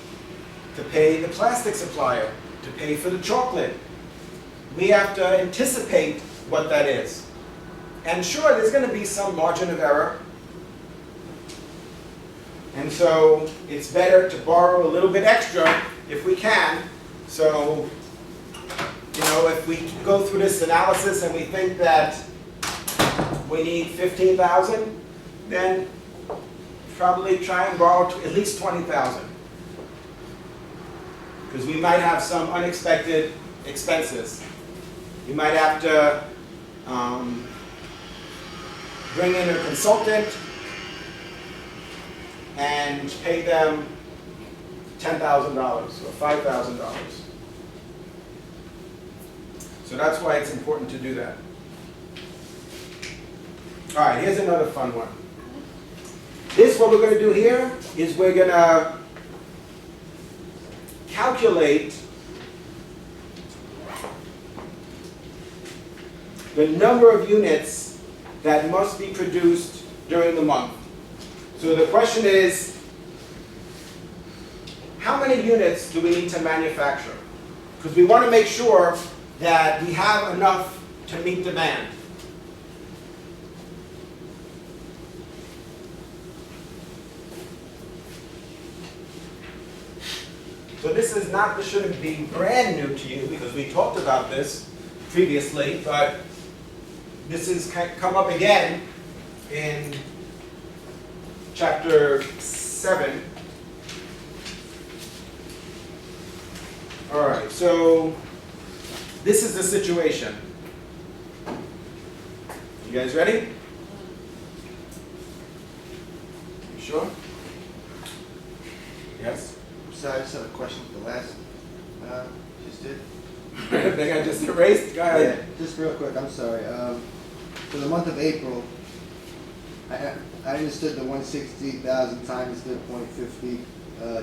to pay the plastic supplier, to pay for the chocolate. We have to anticipate what that is. And sure, there's going to be some margin of error. And so it's better to borrow a little bit extra if we can. So, if we go through this analysis and we think that we need $15,000, then probably try and borrow at least $20,000. Because we might have some unexpected expenses. You might have to bring in a consultant and pay them $10,000 or $5,000. So that's why it's important to do that. All right, here's another fun one. What we're going to do here is we're going to calculate the number of units that must be produced during the month. So the question is, how many units do we need to manufacture? Because we want to make sure that we have enough to meet demand. So this shouldn't be brand new to you because we talked about this previously, but this has come up again in chapter 7. All right, so this is the situation. You guys ready? You sure? Yes? So I just have a question for the last, just did. I think I just erased. Go ahead. Yeah, just real quick, I'm sorry. For the month of April, I understood the 160,000 times the .50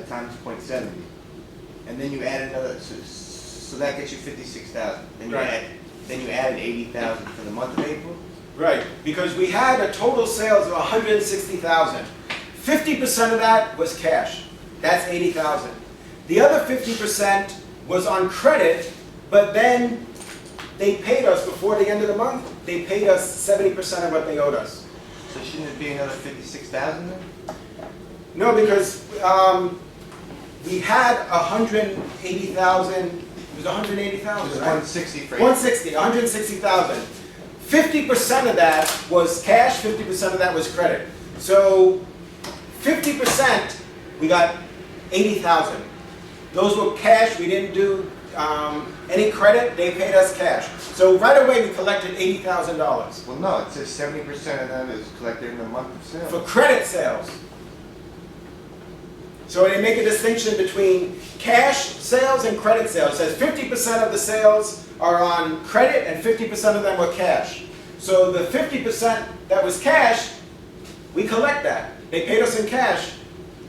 times .70. And then you add another, so that gets you 56,000. Right. Then you added 80,000 for the month of April? Right, because we had a total sales of 160,000. 50% of that was cash. That's 80,000. The other 50% was on credit, but then they paid us before the end of the month. They paid us 70% of what they owed us. So shouldn't it be another 56,000 then? No, because we had 180,000. It was 180,000, It was right? 160 for 160, 160,000. 50% of that was cash, 50% of that was credit. So 50%, we got 80,000. Those were cash, we didn't do any credit, they paid us cash. So right away we collected $80,000 Well, no, it says 70% of them is collected in the month of sales. for credit sales. So they make a distinction between cash sales and credit sales. It says 50% of the sales are on credit and 50% of them were cash. So the 50% that was cash, we collect that. They paid us in cash.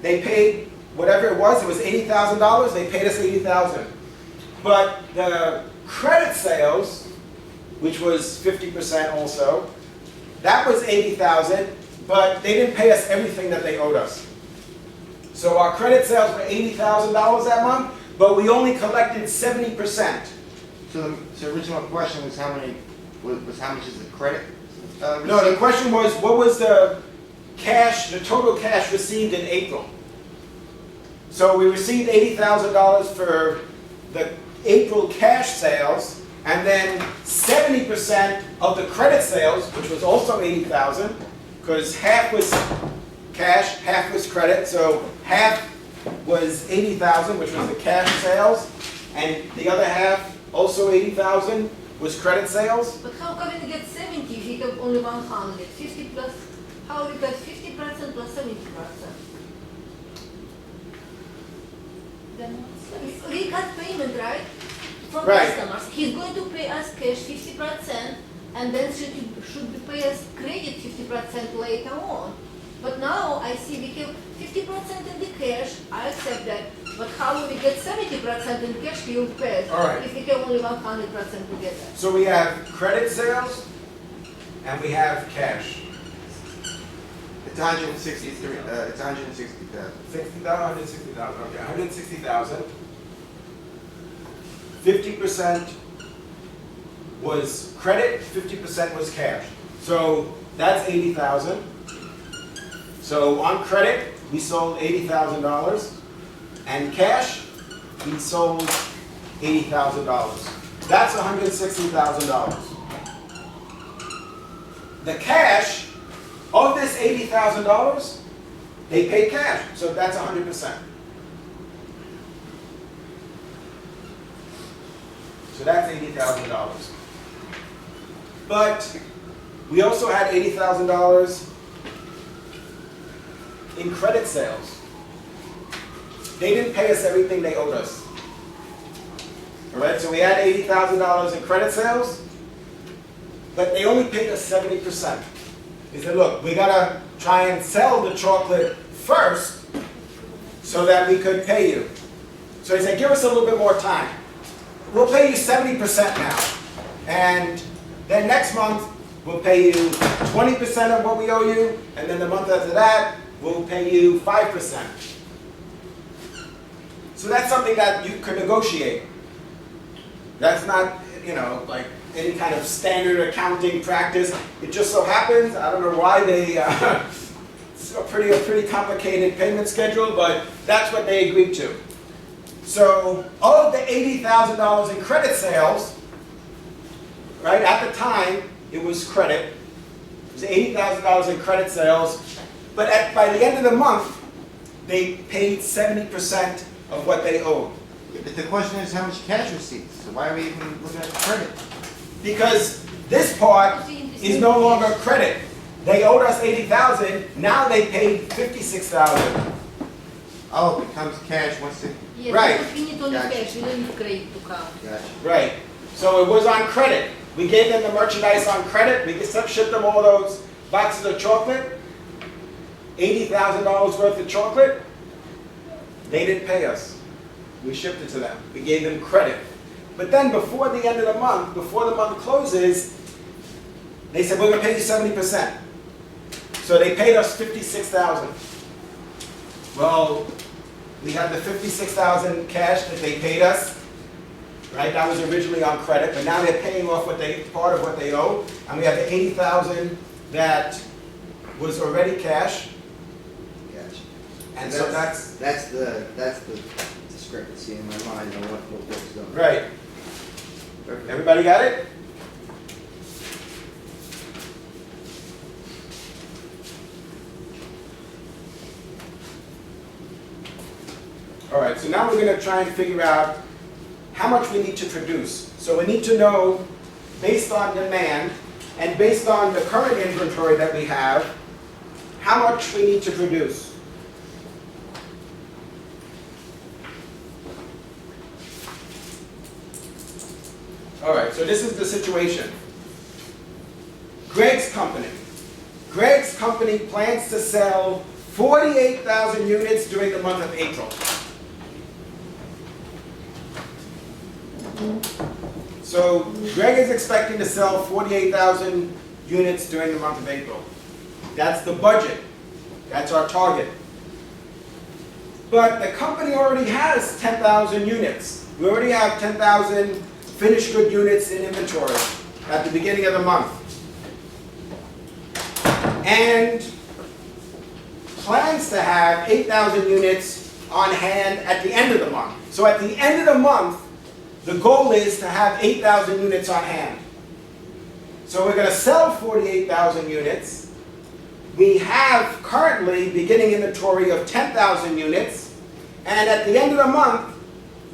They paid whatever it was $80,000, they paid us $80,000. But the credit sales, which was 50% also, that was $80,000, but they didn't pay us everything that they owed us. So our credit sales were $80,000 that month, but we only collected 70%. So the original question was how much is the credit? No, the question was, what was the cash, the total cash received in April? So we received $80,000 for the April cash sales, and then 70% of the credit sales, which was also $80,000, because half was cash, half was credit, so half was $80,000, which was the cash sales, and the other half, also $80,000, was credit sales. But how come we get 70 if we have only 100? 50 plus, how we got 50% plus 70%? Then what's We got payment, right? From Right. customers. He's going to pay us cash 50% and then should be pay us credit 50% later on. But now I see we have 50% in the cash, I accept that. But how will we get 70% in cash we will pay All right. if we have only 100% together? So we have credit sales, and we have cash. It's 163, it's 160,000. 60,000, 160,000, okay, 160,000. 50% was credit, 50% was cash. So that's 80,000. So on credit, we sold $80,000, and cash, we sold $80,000. That's $160,000. The cash of this $80,000, they paid cash, so that's 100%. So that's $80,000. But we also had $80,000 in credit sales. They didn't pay us everything they owed us. All right, so we had $80,000 in credit sales, but they only paid us 70%. They said, look, we gotta try and sell the chocolate first so that we could pay you. So they said, give us a little bit more time. We'll pay you 70% now. And then next month, we'll pay you 20% of what we owe you, and then the month after that, we'll pay you 5%. So that's something that you could negotiate. That's not, like any kind of standard accounting practice. It just so happens, I don't know why they, it's a pretty complicated payment schedule, but that's what they agreed to. So of the $80,000 in credit sales, right, at the time, it was credit. It was $80,000 in credit sales. But by the end of the month, they paid 70% of what they owed. But the question is how much cash receipts, so why are we even looking at the credit? Because this part is no longer credit. They owed us 80,000, now they paid 56,000. Oh, it becomes cash once it, Yes, Right. because we need only Gotcha. cash, we don't need credit to count. gotcha. Right. So it was on credit. We gave them the merchandise on credit. We shipped them all those boxes of chocolate. $80,000 worth of chocolate. They didn't pay us. We shipped it to them. We gave them credit. But then before the end of the month, before the month closes, they said, we're going to pay you 70%. So they paid us $56,000. Well, we had the $56,000 cash that they paid us. Right, that was originally on credit, but now they're paying off part of what they owe, and we have the 80,000 that was already cash, Gotcha. and so that's the discrepancy in my mind on what books going. right. Perfect. Everybody got it? All right, so now we're going to try and figure out how much we need to produce. So we need to know, based on demand and based on the current inventory that we have, how much we need to produce. All right, so this is the situation. Greg's company. Greg's company plans to sell 48,000 units during the month of April. So Greg is expecting to sell 48,000 units during the month of April. That's the budget. That's our target. But the company already has 10,000 units. We already have 10,000 finished good units in inventory at the beginning of the month. And plans to have 8,000 units on hand at the end of the month. So at the end of the month, the goal is to have 8,000 units on hand. So we're going to sell 48,000 units. We have currently beginning inventory of 10,000 units. And at the end of the month,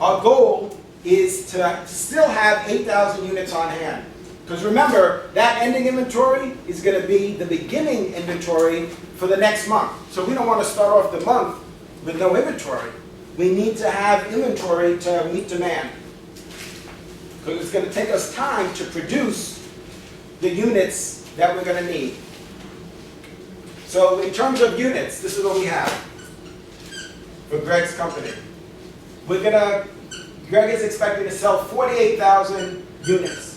our goal is to still have 8,000 units on hand. Because remember, that ending inventory is going to be the beginning inventory for the next month. So we don't want to start off the month with no inventory. We need to have inventory to meet demand. Because it's going to take us time to produce the units that we're going to need. So in terms of units, this is what we have for Greg's company. Greg is expecting to sell 48,000 units.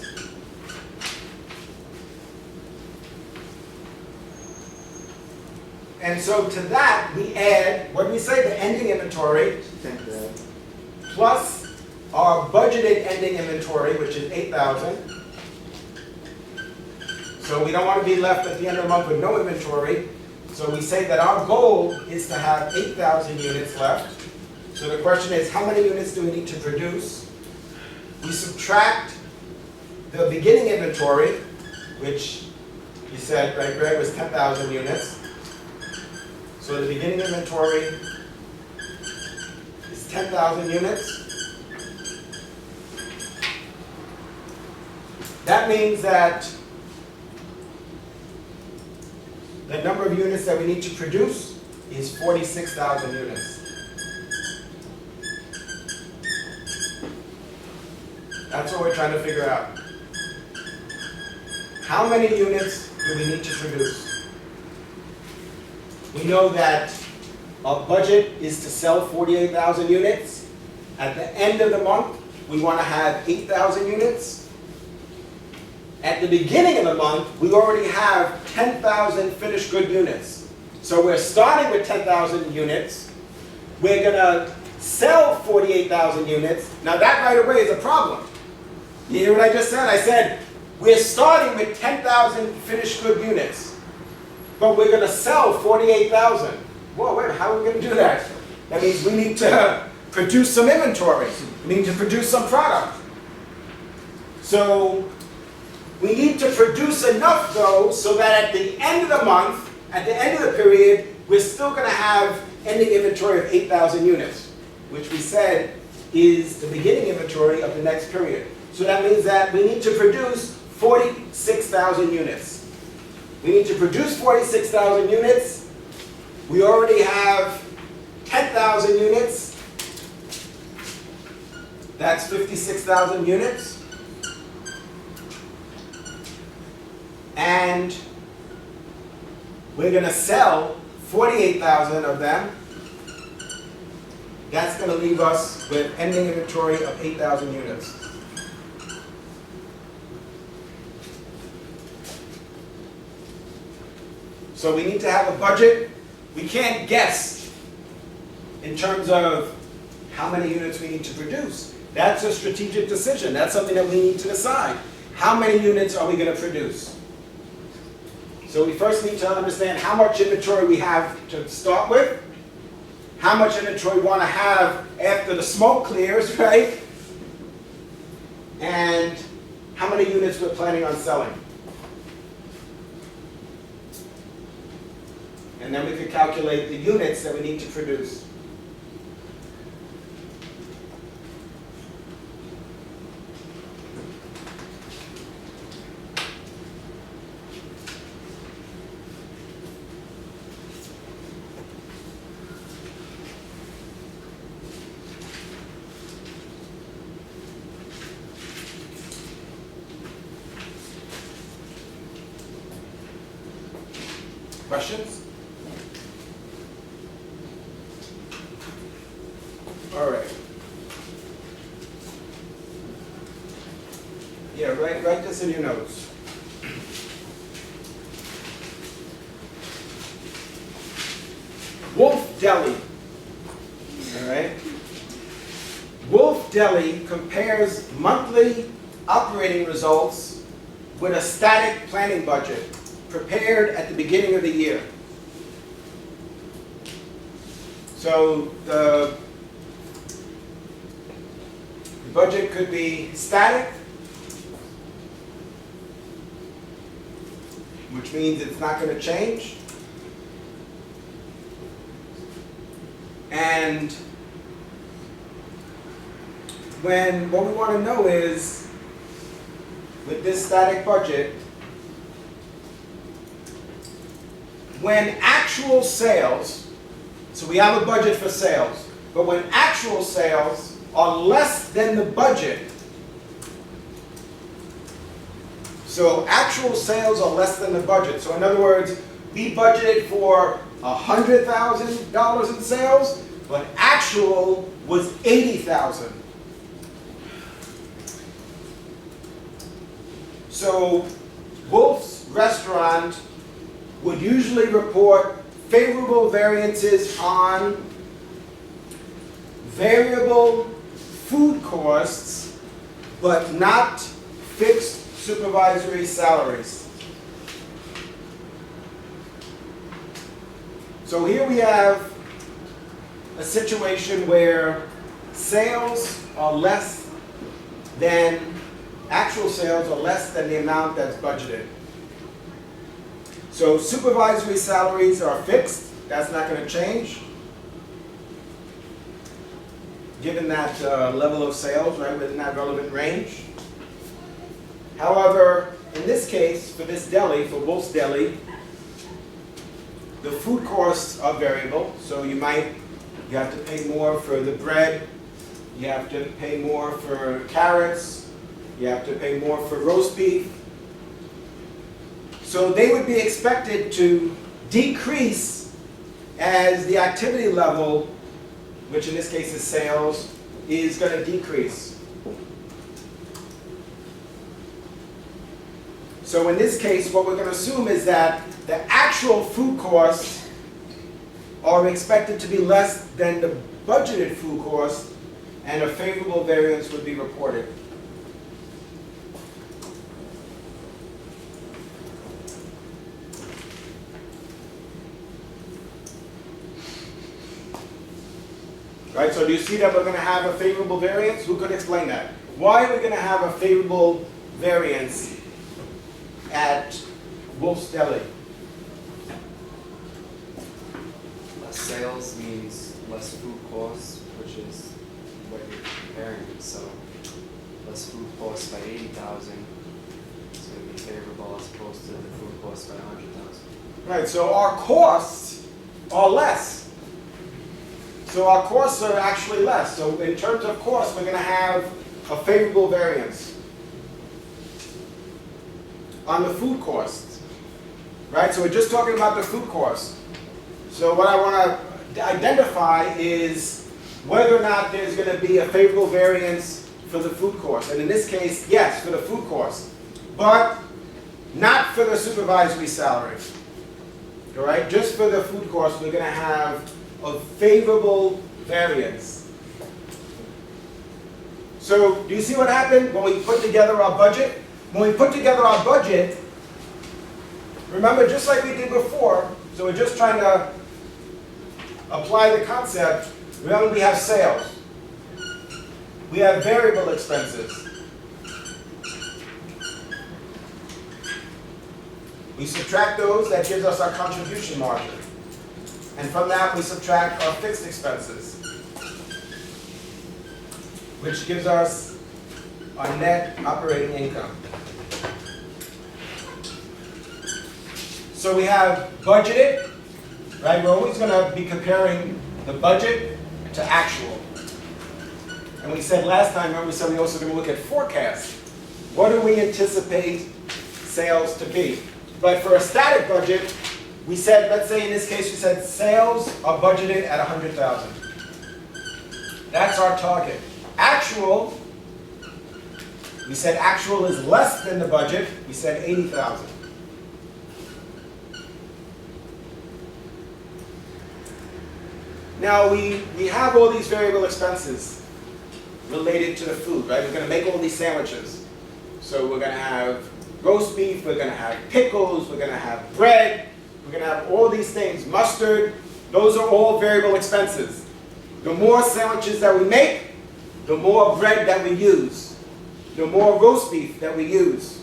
And so to that, we add, what do we say, the ending inventory, plus our budgeted ending inventory, which is 8,000. So we don't want to be left at the end of the month with no inventory. So we say that our goal is to have 8,000 units left. So the question is, how many units do we need to produce? We subtract the beginning inventory, which you said, right, Greg, was 10,000 units. So the beginning inventory is 10,000 units. That means that the number of units that we need to produce is 46,000 units. That's what we're trying to figure out. How many units do we need to produce? We know that our budget is to sell 48,000 units. At the end of the month, we want to have 8,000 units. At the beginning of the month, we already have 10,000 finished good units. So we're starting with 10,000 units. We're going to sell 48,000 units. Now that right away is a problem. You hear what I just said? I said, we're starting with 10,000 finished good units. But we're going to sell 48,000. Whoa, wait, how are we going to do that? That means we need to produce some inventory. We need to produce some product. So we need to produce enough, though, so that at the end of the month, At the end of the period, we're still going to have ending inventory of 8,000 units, which we said is the beginning inventory of the next period. So that means that we need to produce 46,000 units. We need to produce 46,000 units. We already have 10,000 units. That's 56,000 units. And we're going to sell 48,000 of them. That's going to leave us with ending inventory of 8,000 units. So we need to have a budget. We can't guess in terms of how many units we need to produce. That's a strategic decision. That's something that we need to decide. How many units are we going to produce? So we first need to understand how much inventory we have to start with, how much inventory we want to have after the smoke clears, right? And how many units we're planning on selling. And then we could calculate the units that we need to produce. Questions? All right. Yeah, write this in your notes. Wolf Deli. All right. Wolf Deli compares monthly operating results with a static planning budget prepared at the beginning of the year. So the budget could be static, which means it's not going to change. And what we want to know is, with this static budget, when actual sales, so we have a budget for sales, but when actual sales are less than the budget, so actual sales are less than the budget. So in other words, we budgeted for $100,000 in sales, but actual was $80,000. So Wolf's Restaurant would usually report favorable variances on variable food costs, but not fixed supervisory salaries. So here we have a situation where sales are less than, actual sales are less than the amount that's budgeted. So supervisory salaries are fixed. That's not going to change, given that level of sales, right, within that relevant range. However, in this case, for this deli, for Wolf's Deli, the food costs are variable. So you have to pay more for the bread, you have to pay more for carrots, you have to pay more for roast beef. So they would be expected to decrease as the activity level, which in this case is sales, is going to decrease. So in this case, what we're going to assume is that the actual food costs are expected to be less than the budgeted food costs, and a favorable variance would be reported. Right, so do you see that we're going to have a favorable variance? Who could explain that? Why are we going to have a favorable variance at Wolf's Deli? sales means less food costs, which is what you're comparing, so less food costs by 80,000, it's gonna be favorable as opposed to the food costs by 100,000. Right, so our costs are less. So our costs are actually less. So in terms of costs, we're going to have a favorable variance on the food costs. Right, so we're just talking about the food costs. So what I want to identify is whether or not there's going to be a favorable variance for the food cost. And in this case, yes, for the food cost, but not for the supervisory salary. All right, just for the food cost, we're going to have a favorable variance. So do you see what happened when we put together our budget? When we put together our budget, remember, just like we did before, so we're just trying to apply the concept. Remember, we have sales. We have variable expenses. We subtract those, that gives us our contribution margin. And from that, we subtract our fixed expenses, which gives us our net operating income. So we have budgeted, right? We're always going to be comparing the budget to actual. And we said last time, remember, we said we're also going to look at forecast. What do we anticipate sales to be? But for a static budget, we said, let's say in this case, we said sales are budgeted at 100,000. That's our target. Actual, we said actual is less than the budget. We said 80,000. Now we have all these variable expenses related to the food, right? We're going to make all these sandwiches. So we're going to have roast beef, we're going to have pickles, we're going to have bread, we're going to have all these things, mustard. Those are all variable expenses. The more sandwiches that we make, the more bread that we use, the more roast beef that we use.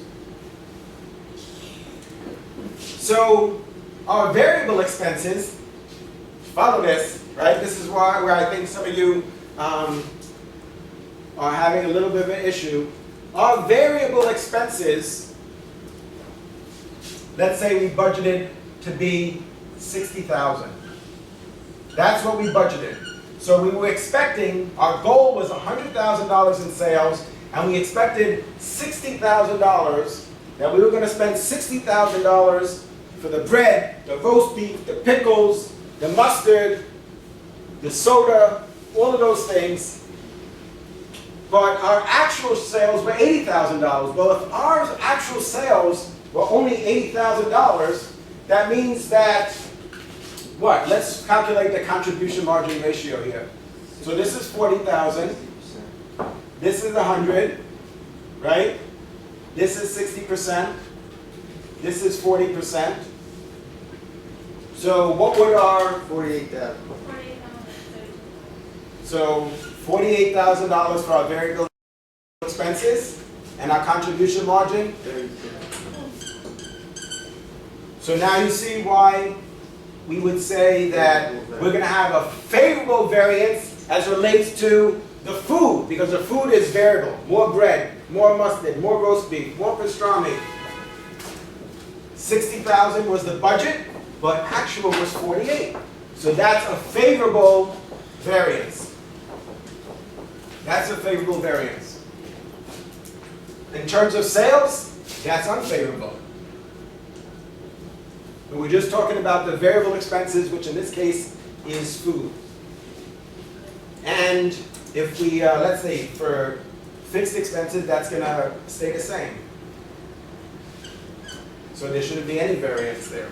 So our variable expenses, follow this, right? This is where I think some of you are having a little bit of an issue. Our variable expenses, let's say we budgeted to be 60,000. That's what we budgeted. So we were expecting, our goal was $100,000 in sales, and we expected $60,000, that we were going to spend $60,000 for the bread, the roast beef, the pickles, the mustard, the soda, all of those things. But our actual sales were $80,000. Well, if our actual sales were only $80,000, that means that, what? Let's calculate the contribution margin ratio here. So this is 40,000. This is 100, right? This is 60%. This is 40%. So what would our 48,000. So $48,000 for our variable expenses, and our contribution margin. So now you see why we would say that we're going to have a favorable variance as relates to the food, because the food is variable. More bread, more mustard, more roast beef, more pastrami. 60,000 was the budget, but actual was 48. So that's a favorable variance. That's a favorable variance. In terms of sales, that's unfavorable. But we're just talking about the variable expenses, which in this case is food. And if we, let's say, for fixed expenses, that's going to stay the same. So there shouldn't be any variance there.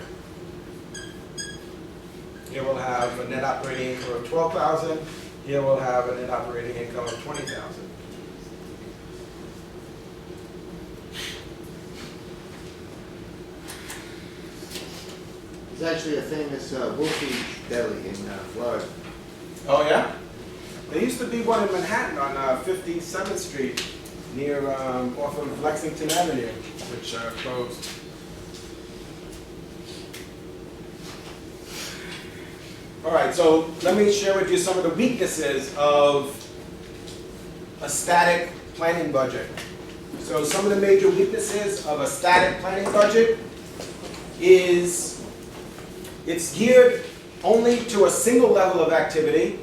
Here we'll have a net operating income of 12,000. Here we'll have a net operating income of 20,000. It's actually a famous Wolfie Deli in Florida. Oh yeah? There used to be one in Manhattan on 57th Street, near off of Lexington Avenue, which closed. All right, so let me share with you some of the weaknesses of a static planning budget. So some of the major weaknesses of a static planning budget is it's geared only to a single level of activity.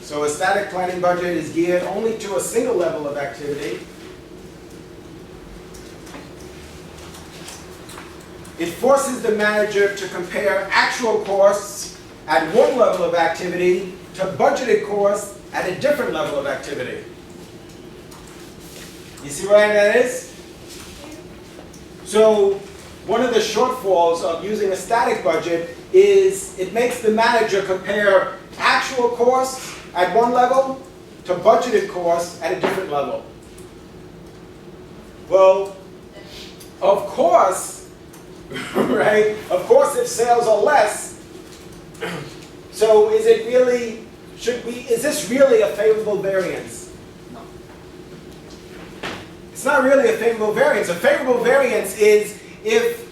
So a static planning budget is geared only to a single level of activity. It forces the manager to compare actual costs at one level of activity to budgeted costs at a different level of activity. You see what that is? So one of the shortfalls of using a static budget is it makes the manager compare actual costs at one level to budgeted costs at a different level. Well, of course, right? Of course, if sales are less, so is it really, is this really a favorable variance? No. It's not really a favorable variance. A favorable variance is if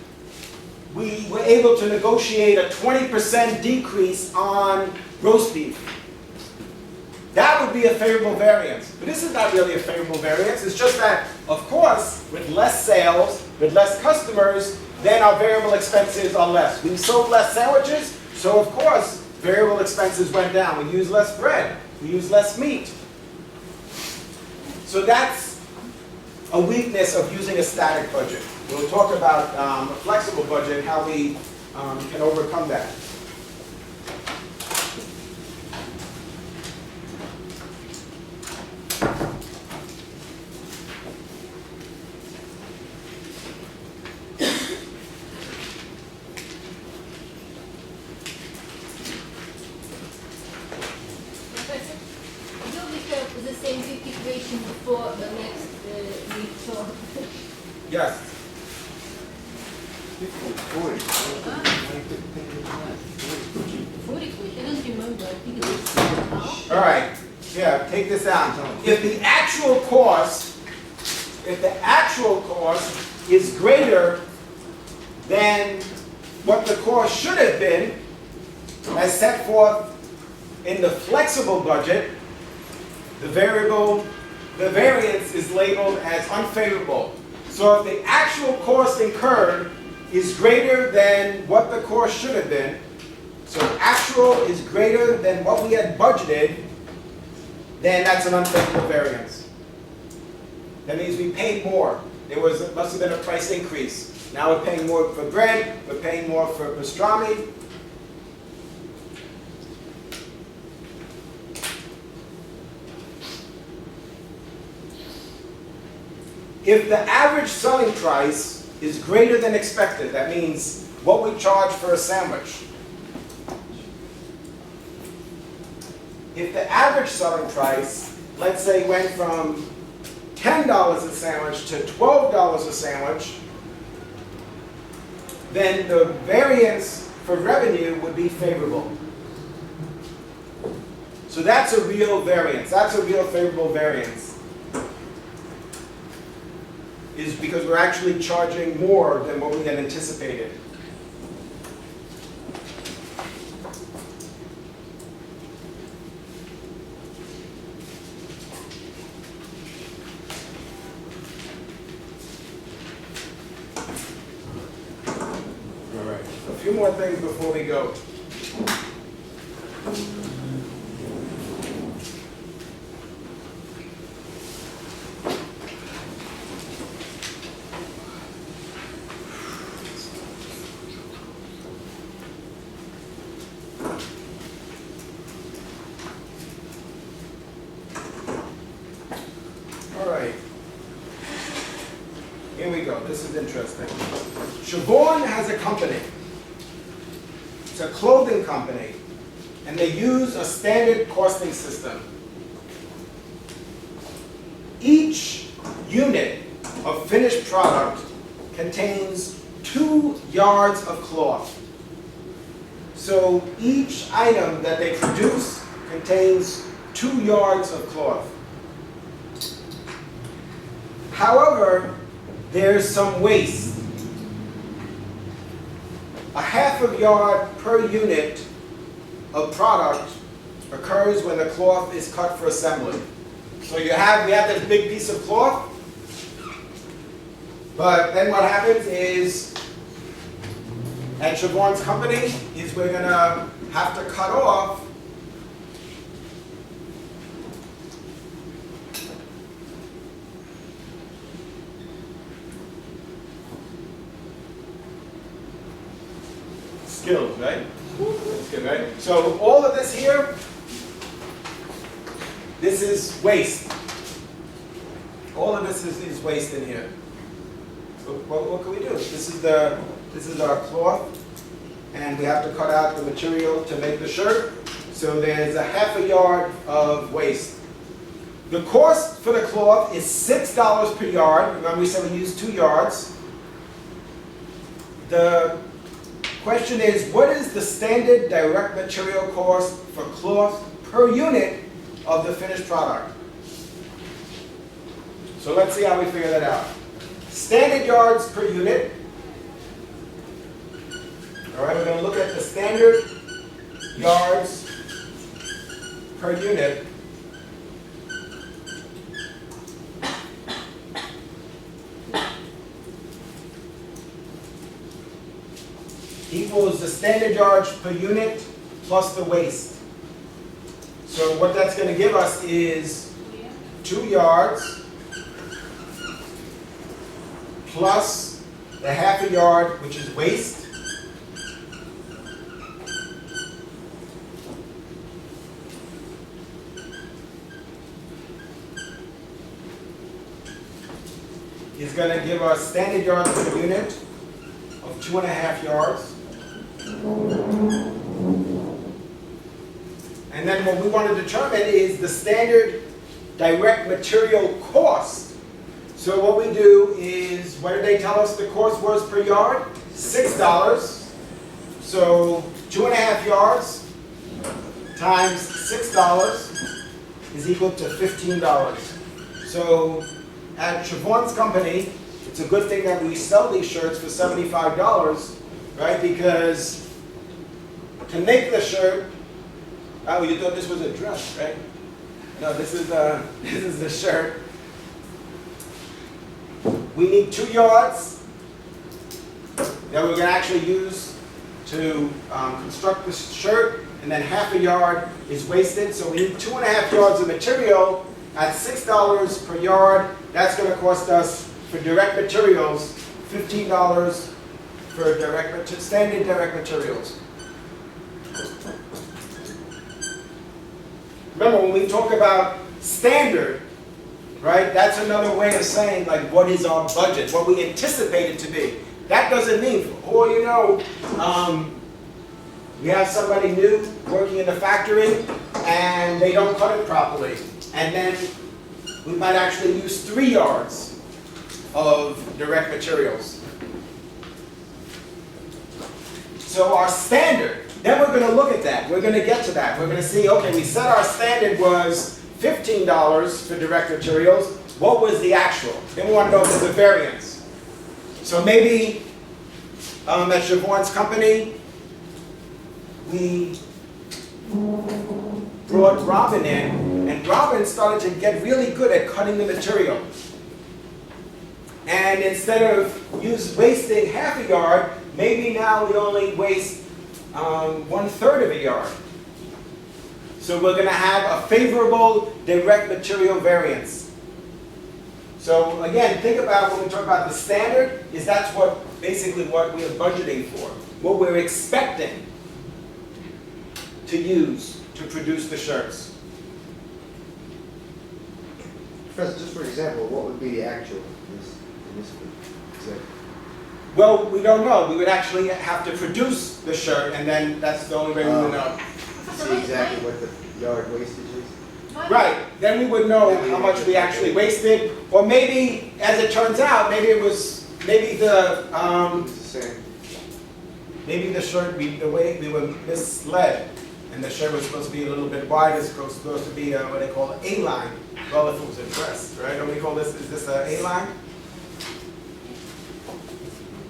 we were able to negotiate a 20% decrease on roast beef. That would be a favorable variance. But this is not really a favorable variance. It's just that, of course, with less sales, with less customers, then our variable expenses are less. We sold less sandwiches, so of course, variable expenses went down. We used less bread. We used less meat. So that's a weakness of using a static budget. We'll talk about a flexible budget and how we can overcome that. Professor, will we have the same big equation before the next midterm? Yes. 40. 40, I don't remember, I think it was now. All right. Yeah, take this down. If the actual cost is greater than what the cost should have been, as set forth in the flexible budget, the variance is labeled as unfavorable. So if the actual cost incurred is greater than what the cost should have been, so actual is greater than what we had budgeted, then that's an unfavorable variance. That means we paid more. Must have been a price increase. Now we're paying more for bread, we're paying more for pastrami. If the average selling price is greater than expected, that means what we charge for a sandwich. If the average selling price, let's say, went from $10 a sandwich to $12 a sandwich, then the variance for revenue would be favorable. So that's a real variance. That's a real favorable variance. Is because we're actually charging more than what we had anticipated. All right, a few more things before we go. All right. Here we go. This is interesting. Siobhan has a company. It's a clothing company. And they use a standard costing system. Each unit of finished product contains 2 yards of cloth. So each item that they produce contains 2 yards of cloth. However, there's some waste. A half a yard per unit of product occurs when the cloth is cut for assembly. So we have this big piece of cloth, but then what happens is, at Siobhan's company, is we're gonna have to cut off skills, right? That's good, right? So all of this here, this is waste. All of this is waste in here. So what can we do? This is our cloth, and we have to cut out the material to make the shirt. So there's a half a yard of waste. The cost for the cloth is $6 per yard. Remember we said we use 2 yards. The question is, what is the standard direct material cost for cloth per unit of the finished product? So let's see how we figure that out. Standard yards per unit. All right, we're going to look at the standard yards per unit. Equals the standard yards per unit plus the waste. So what that's going to give us is 2 yards plus the half a yard, which is waste, is going to give us standard yards per unit of 2.5 yards. And then what we want to determine is the standard direct material cost. So what we do is, what did they tell us the cost was per yard? $6. So 2.5 yards times $6 is equal to $15. So at Siobhan's company, it's a good thing that we sell these shirts for $75, right? Because to make the shirt, oh, you thought this was a dress, right? No, this is the shirt. We need 2 yards that we're going to actually use to construct this shirt, and then half a yard is wasted. So we need 2.5 yards of material at $6 per yard. That's going to cost us, for direct materials, $15 for standard direct materials. Remember, when we talk about standard, right, that's another way of saying, like, what is our budget, what we anticipate it to be. That doesn't mean, we have somebody new working in the factory and they don't cut it properly. And then we might actually use 3 yards of direct materials. So our standard, then we're going to look at that. We're going to get to that. We're going to see, okay, we said our standard was $15 for direct materials. What was the actual? Then we want to know if there's a variance. So maybe at Siobhan's company, we brought Robin in, and Robin started to get really good at cutting the material. And instead of wasting half a yard, maybe now we only waste 1/3 of a yard. So we're going to have a favorable direct material variance. So again, think about when we talk about the standard, is that's basically what we are budgeting for, what we're expecting to use to produce the shirts. Professor, just for example, what would be the actual in this example? Well, we don't know. We would actually have to produce the shirt, and then that's the only way we would know. See exactly what the yard wastage is? Right. Then we would know how much we actually wasted, or maybe, as it turns out, maybe the It's the same. maybe the shirt, the way we were misled, and the shirt was supposed to be a little bit wide. It's supposed to be what they call an A-line. Well, if it was a dress, right? Don't we call this? Is this an A-line?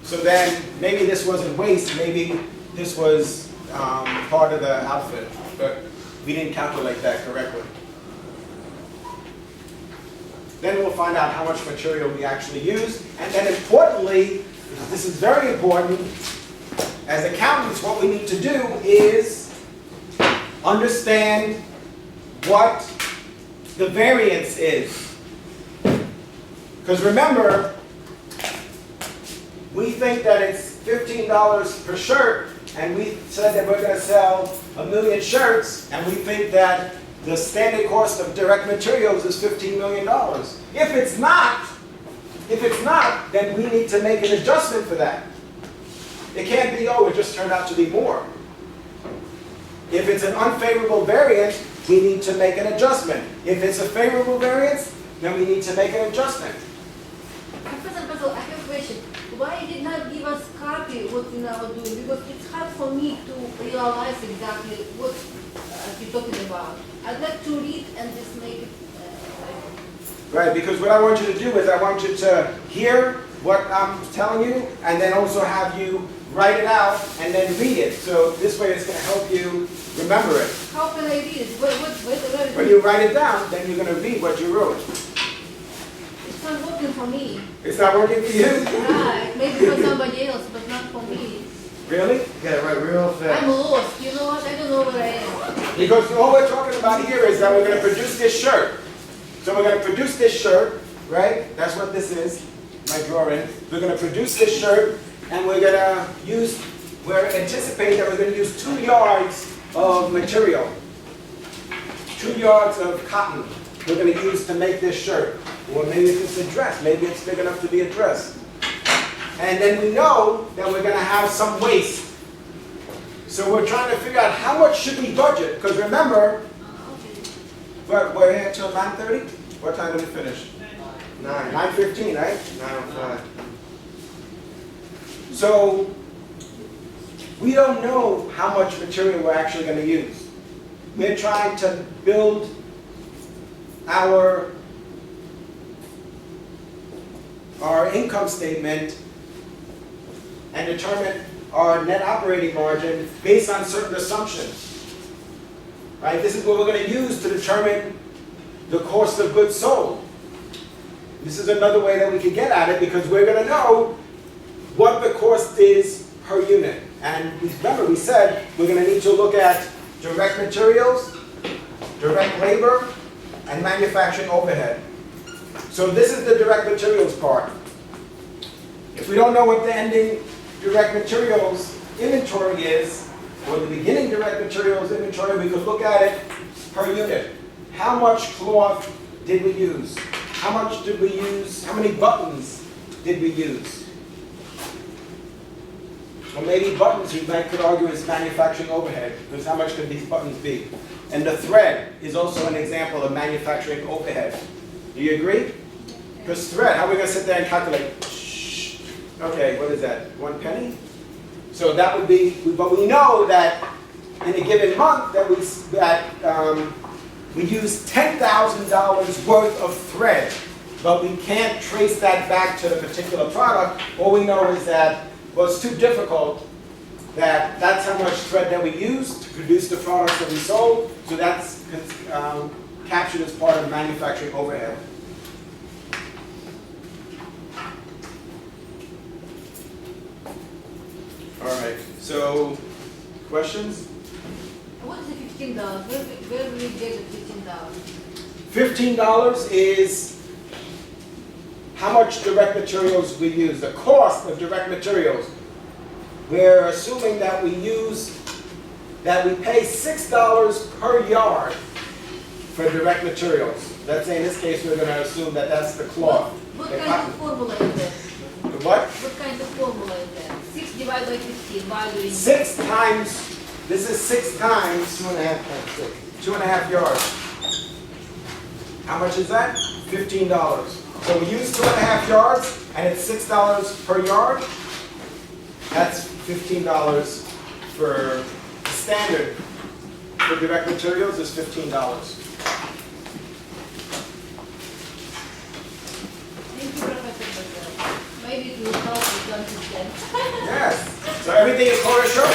So then maybe this wasn't waste. Maybe this was part of the outfit, but we didn't calculate that correctly. Then we'll find out how much material we actually use, and then importantly, this is very important, as accountants, what we need to do is understand what the variance is. Because remember, we think that it's $15 per shirt, and we said that we're going to sell 1 million shirts, and we think that the standard cost of direct materials is $15 million. If it's not, then we need to make an adjustment for that. It can't be, oh, it just turned out to be more. If it's an unfavorable variance, we need to make an adjustment. If it's a favorable variance, then we need to make an adjustment. Professor Bassell, I have a question. Why you did not give us copy what we now doing? Because it's hard for me to realize exactly what you're talking about. I'd like to read and just make it. Right, because what I want you to do is I want you to hear what I'm telling you, and then also have you write it out and then read it. So this way it's going to help you remember it. How can I read it? Where When you write it down, then you're going to read what you wrote. It's not working for me. It's not working for you? Right, maybe for somebody else, but not for me. Really? You gotta write real fast. I'm lost. You know what? I don't know where I am. Because all we're talking about here is that we're going to produce this shirt. So we're going to produce this shirt, right? That's what this is, my drawing. We're going to produce this shirt, and we're going to we're anticipating that we're going to use 2 yards of material. 2 yards of cotton we're going to use to make this shirt. Or maybe if it's a dress, maybe it's big enough to be a dress. And then we know that we're going to have some waste. So we're trying to figure out how much should we budget. Because remember, we're here until 9:30? What time did we finish? 9:15, right? 9:05. So we don't know how much material we're actually going to use. We're trying to build our income statement and determine our net operating margin based on certain assumptions. Right? This is what we're going to use to determine the cost of goods sold. This is another way that we can get at it, because we're going to know what the cost is per unit. And remember, we said we're going to need to look at direct materials, direct labor, and manufacturing overhead. So this is the direct materials part. If we don't know what the ending direct materials inventory is, or the beginning direct materials inventory, we could look at it per unit. How much cloth did we use? How much did we use? How many buttons did we use? Or maybe buttons, you could argue, is manufacturing overhead, because how much could these buttons be? And the thread is also an example of manufacturing overhead. Do you agree? Because thread, how are we going to sit there and calculate? Okay, what is that? 1 penny? So that would be, but we know that in a given month that we use $10,000 worth of thread, but we can't trace that back to the particular product. All we know is that, well, it's too difficult, that's how much thread that we use to produce the products that we sold, so that's captured as part of manufacturing overhead. All right, so questions? What is the $15? Where will we get the $15? $15 is how much direct materials we use, the cost of direct materials. We're assuming that we pay $6 per yard for direct materials. Let's say in this case we're going to assume that that's the cloth. What the kind cotton. of formula is that? The what? What kind of formula is that? 6 divided by 15, valuing. 6 times, this is 6 times 2.5 times 6. 2.5 yards. How much is that? $15. So we use 2.5 yards, and it's $6 per yard. That's $15 for standard. For direct materials is $15. Thank you, Professor Bassell. Maybe it will help you to understand. Yes. So everything is for a show.